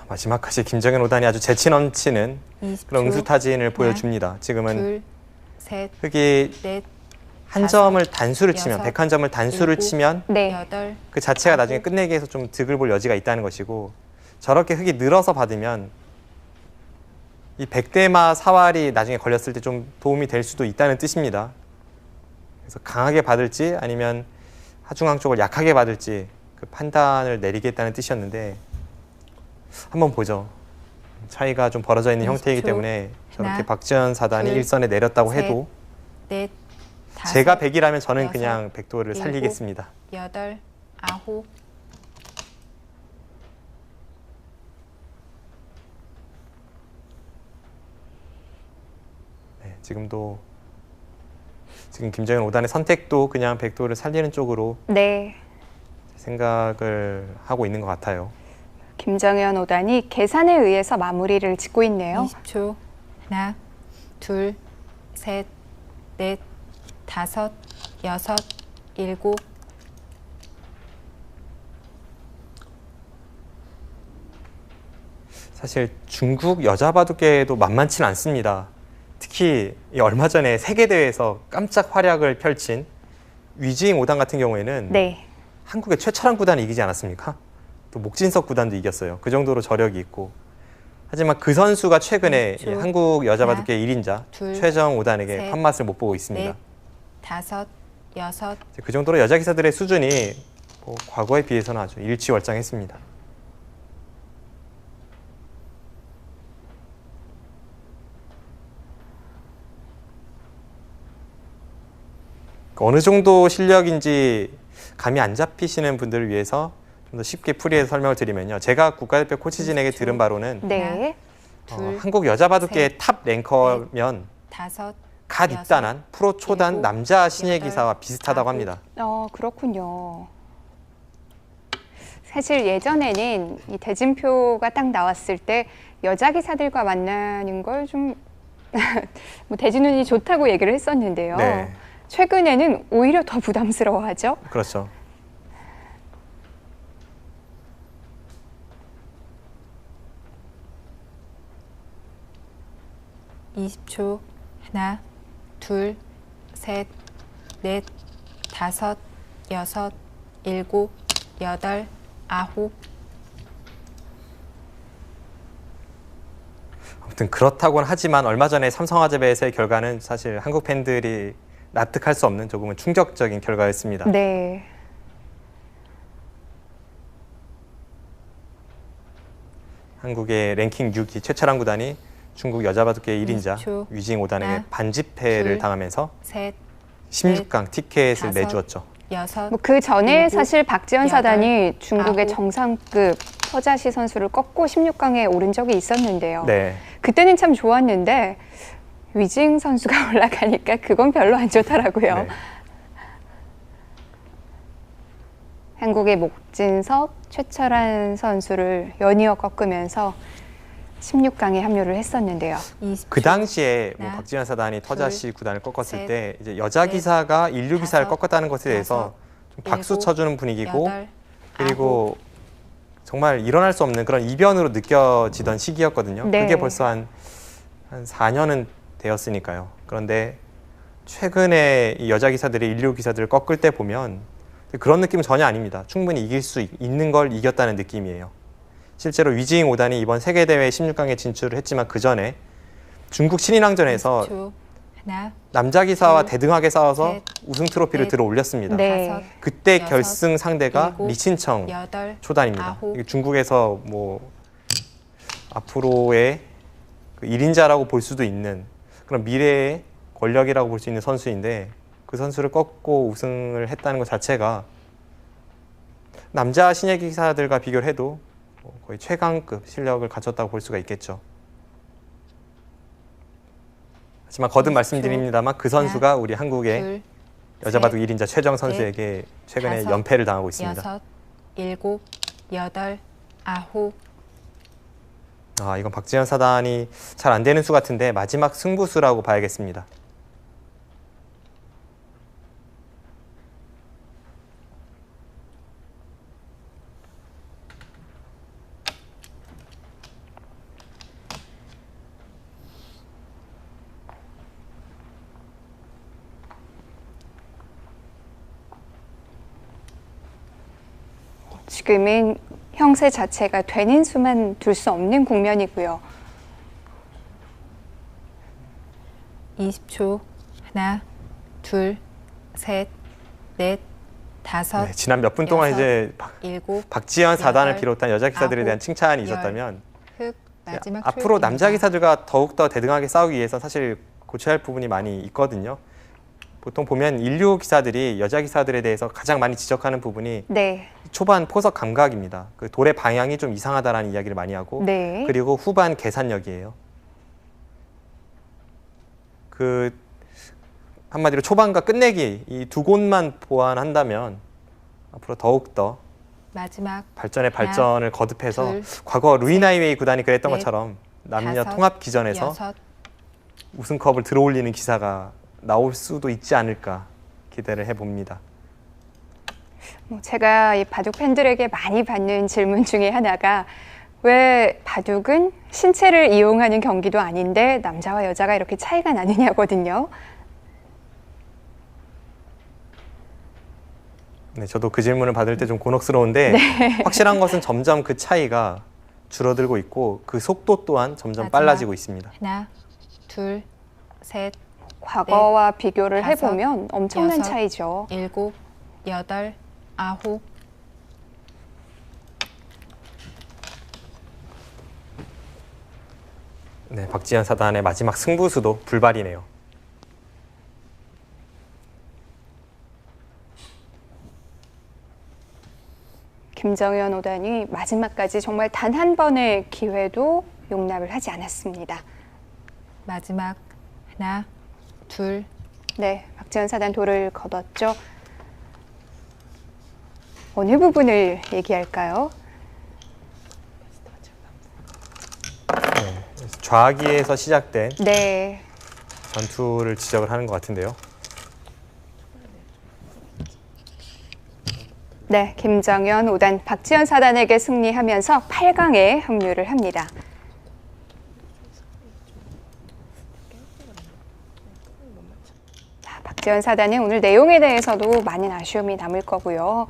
마지막까지 김정현 5단이 아주 재치 넘치는 20초. 그런 응수타진을 하나, 보여줍니다. 지금은 둘, 셋, 흙이 넷, 한 다섯, 점을 단수를 치면, 여섯, 101점을 단수를 일곱, 치면 네. 여덟, 그 자체가 아홉. 나중에 끝내기에서 좀 득을 볼 여지가 있다는 것이고 저렇게 흙이 늘어서 받으면 이 백대마 사활이 나중에 걸렸을 때 좀 도움이 될 수도 있다는 뜻입니다. 그래서 강하게 받을지 아니면 하중앙 쪽을 약하게 받을지 그 판단을 내리겠다는 뜻이었는데 한번 보죠. 차이가 좀 벌어져 있는 20초. 형태이기 때문에 저렇게 하나, 박지현 사단이 둘, 일선에 내렸다고 셋, 해도 넷, 다섯, 제가 100이라면 저는 여섯, 그냥 백도를 일곱, 살리겠습니다. 여덟, 아홉. 네, 지금 김정현 5단의 선택도 그냥 백도를 살리는 쪽으로 네. 생각을 하고 있는 것 같아요. 김정현 5단이 계산에 의해서 마무리를 짓고 있네요. 20초. 하나, 둘, 셋, 넷, 다섯, 여섯, 일곱. 사실 중국 여자 바둑계도 만만치는 않습니다. 특히 이 얼마 전에 세계대회에서 깜짝 활약을 펼친 위징 5단 같은 경우에는 네. 한국의 최철한 구단이 이기지 않았습니까? 또 목진석 구단도 이겼어요. 그 정도로 저력이 있고. 하지만 그 선수가 최근에 이 한국 여자 바둑계 1인자 둘, 최정 5단에게 셋, 판맛을 못 보고 있습니다. 넷, 다섯, 여섯. 그 정도로 여자 기사들의 수준이 과거에 비해서는 아주 일취월장했습니다. 어느 정도 실력인지 감이 안 잡히시는 분들을 위해서 좀 더 쉽게 풀이해서 설명을 드리면요. 제가 국가대표 코치진에게 들은 바로는 네. 둘, 한국 여자 바둑계의 셋, 탑 랭커면 다섯, 갓 여섯, 입단한 프로 초단 일곱, 남자 신예 여덟, 기사와 비슷하다고 아홉. 합니다. 그렇군요. 사실 예전에는 이 대진표가 딱 나왔을 때 여자 기사들과 만나는 걸 좀 뭐 대진운이 좋다고 얘기를 했었는데요. 네. 최근에는 오히려 더 부담스러워하죠. 그렇죠. 이십 초. 하나, 둘, 셋, 넷, 다섯, 여섯, 일곱, 여덟, 아홉. 아무튼 그렇다고는 하지만 얼마 전에 삼성화재배에서의 결과는 사실 한국 팬들이 납득할 수 없는 조금은 충격적인 결과였습니다. 네. 한국의 랭킹 6위 최철한 구단이 중국 여자 바둑계 1인자 20초. 위징 5단에게 하나, 반지패를 둘, 당하면서 셋, 16강 티켓을 다섯, 내주었죠. 여섯. 뭐 그 전에 일곱, 사실 박지원 여덟, 사단이 중국의 아홉. 정상급 서자시 선수를 꺾고 16강에 오른 적이 있었는데요. 네. 그때는 참 좋았는데 위징 선수가 올라가니까 그건 별로 안 좋더라고요. 네. 한국의 목진석, 최철한 선수를 연이어 꺾으면서 16강에 합류를 했었는데요. 20초. 그 당시에 뭐 하나, 박지현 사단이 터자시 구단을 꺾었을 셋, 때 이제 여자 넷, 기사가 인류 기사를 다섯, 꺾었다는 것에 대해서 좀 박수 일곱, 쳐주는 분위기고 여덟, 그리고 정말 일어날 수 없는 그런 이변으로 느껴지던 시기였거든요. 네. 그게 벌써 한 4년은 되었으니까요. 그런데 최근에 이 여자 기사들이 인류 기사들을 꺾을 때 보면 그런 느낌은 전혀 아닙니다. 충분히 이길 수 있는 걸 이겼다는 느낌이에요. 실제로 위징 5단이 이번 세계대회 16강에 진출을 했지만 그 전에 중국 신인왕전에서 20초. 하나, 남자 기사와 둘, 대등하게 싸워서 셋, 우승 트로피를 넷, 들어 올렸습니다. 네. 다섯, 그때 여섯, 결승 상대가 일곱, 리친청 여덟, 초단입니다. 아홉. 이게 중국에서 뭐 앞으로의 그 1인자라고 볼 수도 있는 그런 미래의 권력이라고 볼 수 있는 선수인데 그 선수를 꺾고 우승을 했다는 것 자체가 남자 신예 기사들과 비교를 해도 거의 최강급 실력을 갖췄다고 볼 수가 있겠죠. 하지만 거듭 20초. 말씀드립니다만 그 선수가 우리 한국의 둘, 여자 셋, 바둑 1인자 최정 선수에게 최근에 다섯, 연패를 당하고 있습니다. 여섯, 일곱, 여덟, 아홉. 이건 박지현 사단이 잘 안 되는 수 같은데 마지막 승부수라고 봐야겠습니다. 지금은 형세 자체가 되는 수만 둘 수 없는 국면이고요. 20초. 하나, 둘, 셋, 넷, 다섯, 네, 지난 몇 분 동안 여섯, 이제 일곱, 박지현 사단을 여덟, 비롯한 여자 기사들에 대한 아홉, 칭찬이 열. 있었다면 흑. 마지막 앞으로 초입입니다. 남자 기사들과 더욱더 대등하게 싸우기 위해서 사실 고쳐야 할 부분이 많이 있거든요. 보통 보면 인류 기사들이 여자 기사들에 대해서 가장 많이 지적하는 부분이 네. 초반 포석 감각입니다. 그 돌의 방향이 좀 이상하다라는 이야기를 많이 하고 네. 그리고 후반 계산력이에요. 그 한마디로 초반과 끝내기 이 두 곳만 보완한다면 앞으로 더욱더 마지막 발전의 하나, 발전을 거듭해서 둘, 과거 루이나이웨이 구단이 그랬던 넷, 것처럼 남녀 다섯, 통합 기전에서 여섯, 우승컵을 들어올리는 기사가 나올 수도 있지 않을까 기대를 해봅니다. 제가 이 바둑 팬들에게 많이 받는 질문 중에 하나가 왜 바둑은 신체를 이용하는 경기도 아닌데 남자와 여자가 이렇게 차이가 나느냐거든요. 네, 저도 그 질문을 받을 때 좀 곤혹스러운데 확실한 것은 점점 그 차이가 줄어들고 있고 그 속도 또한 점점 마지막. 빨라지고 있습니다. 하나, 둘, 셋, 과거와 비교를 다섯, 해보면 엄청난 여섯, 차이죠. 일곱, 여덟, 아홉. 네, 박지현 사단의 마지막 승부수도 불발이네요. 김정현 5단이 마지막까지 정말 단 한 번의 기회도 용납을 하지 않았습니다. 마지막 하나, 둘. 네, 박지현 4단 돌을 걷었죠. 어느 부분을 얘기할까요? 네, 좌기에서 시작된 네, 전투를 지적을 하는 것 같은데요. 네, 김정현 5단 박지현 4단에게 승리하면서 8강에 합류를 합니다. 자, 박지현 4단은 오늘 내용에 대해서도 많은 아쉬움이 남을 거고요.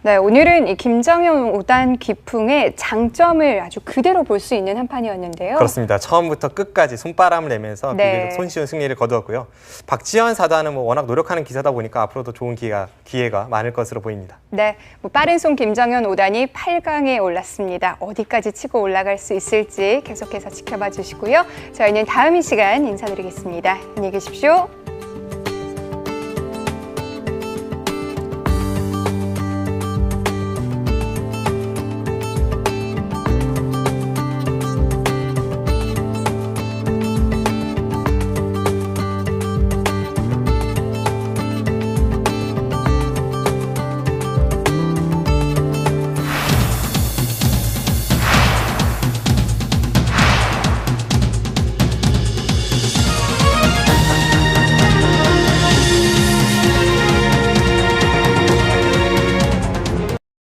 네, 오늘은 이 김정현 5단 기풍의 장점을 아주 그대로 볼 수 있는 한 판이었는데요. 그렇습니다. 처음부터 끝까지 손바람을 내면서 네. 비교적 손쉬운 승리를 거두었고요. 박지현 4단은 뭐 워낙 노력하는 기사다 보니까 앞으로도 좋은 기회가 많을 것으로 보입니다. 네, 빠른 손 김정현 5단이 8강에 올랐습니다. 어디까지 치고 올라갈 수 있을지 계속해서 지켜봐 주시고요. 저희는 다음 이 시간 인사드리겠습니다. 안녕히 계십시오.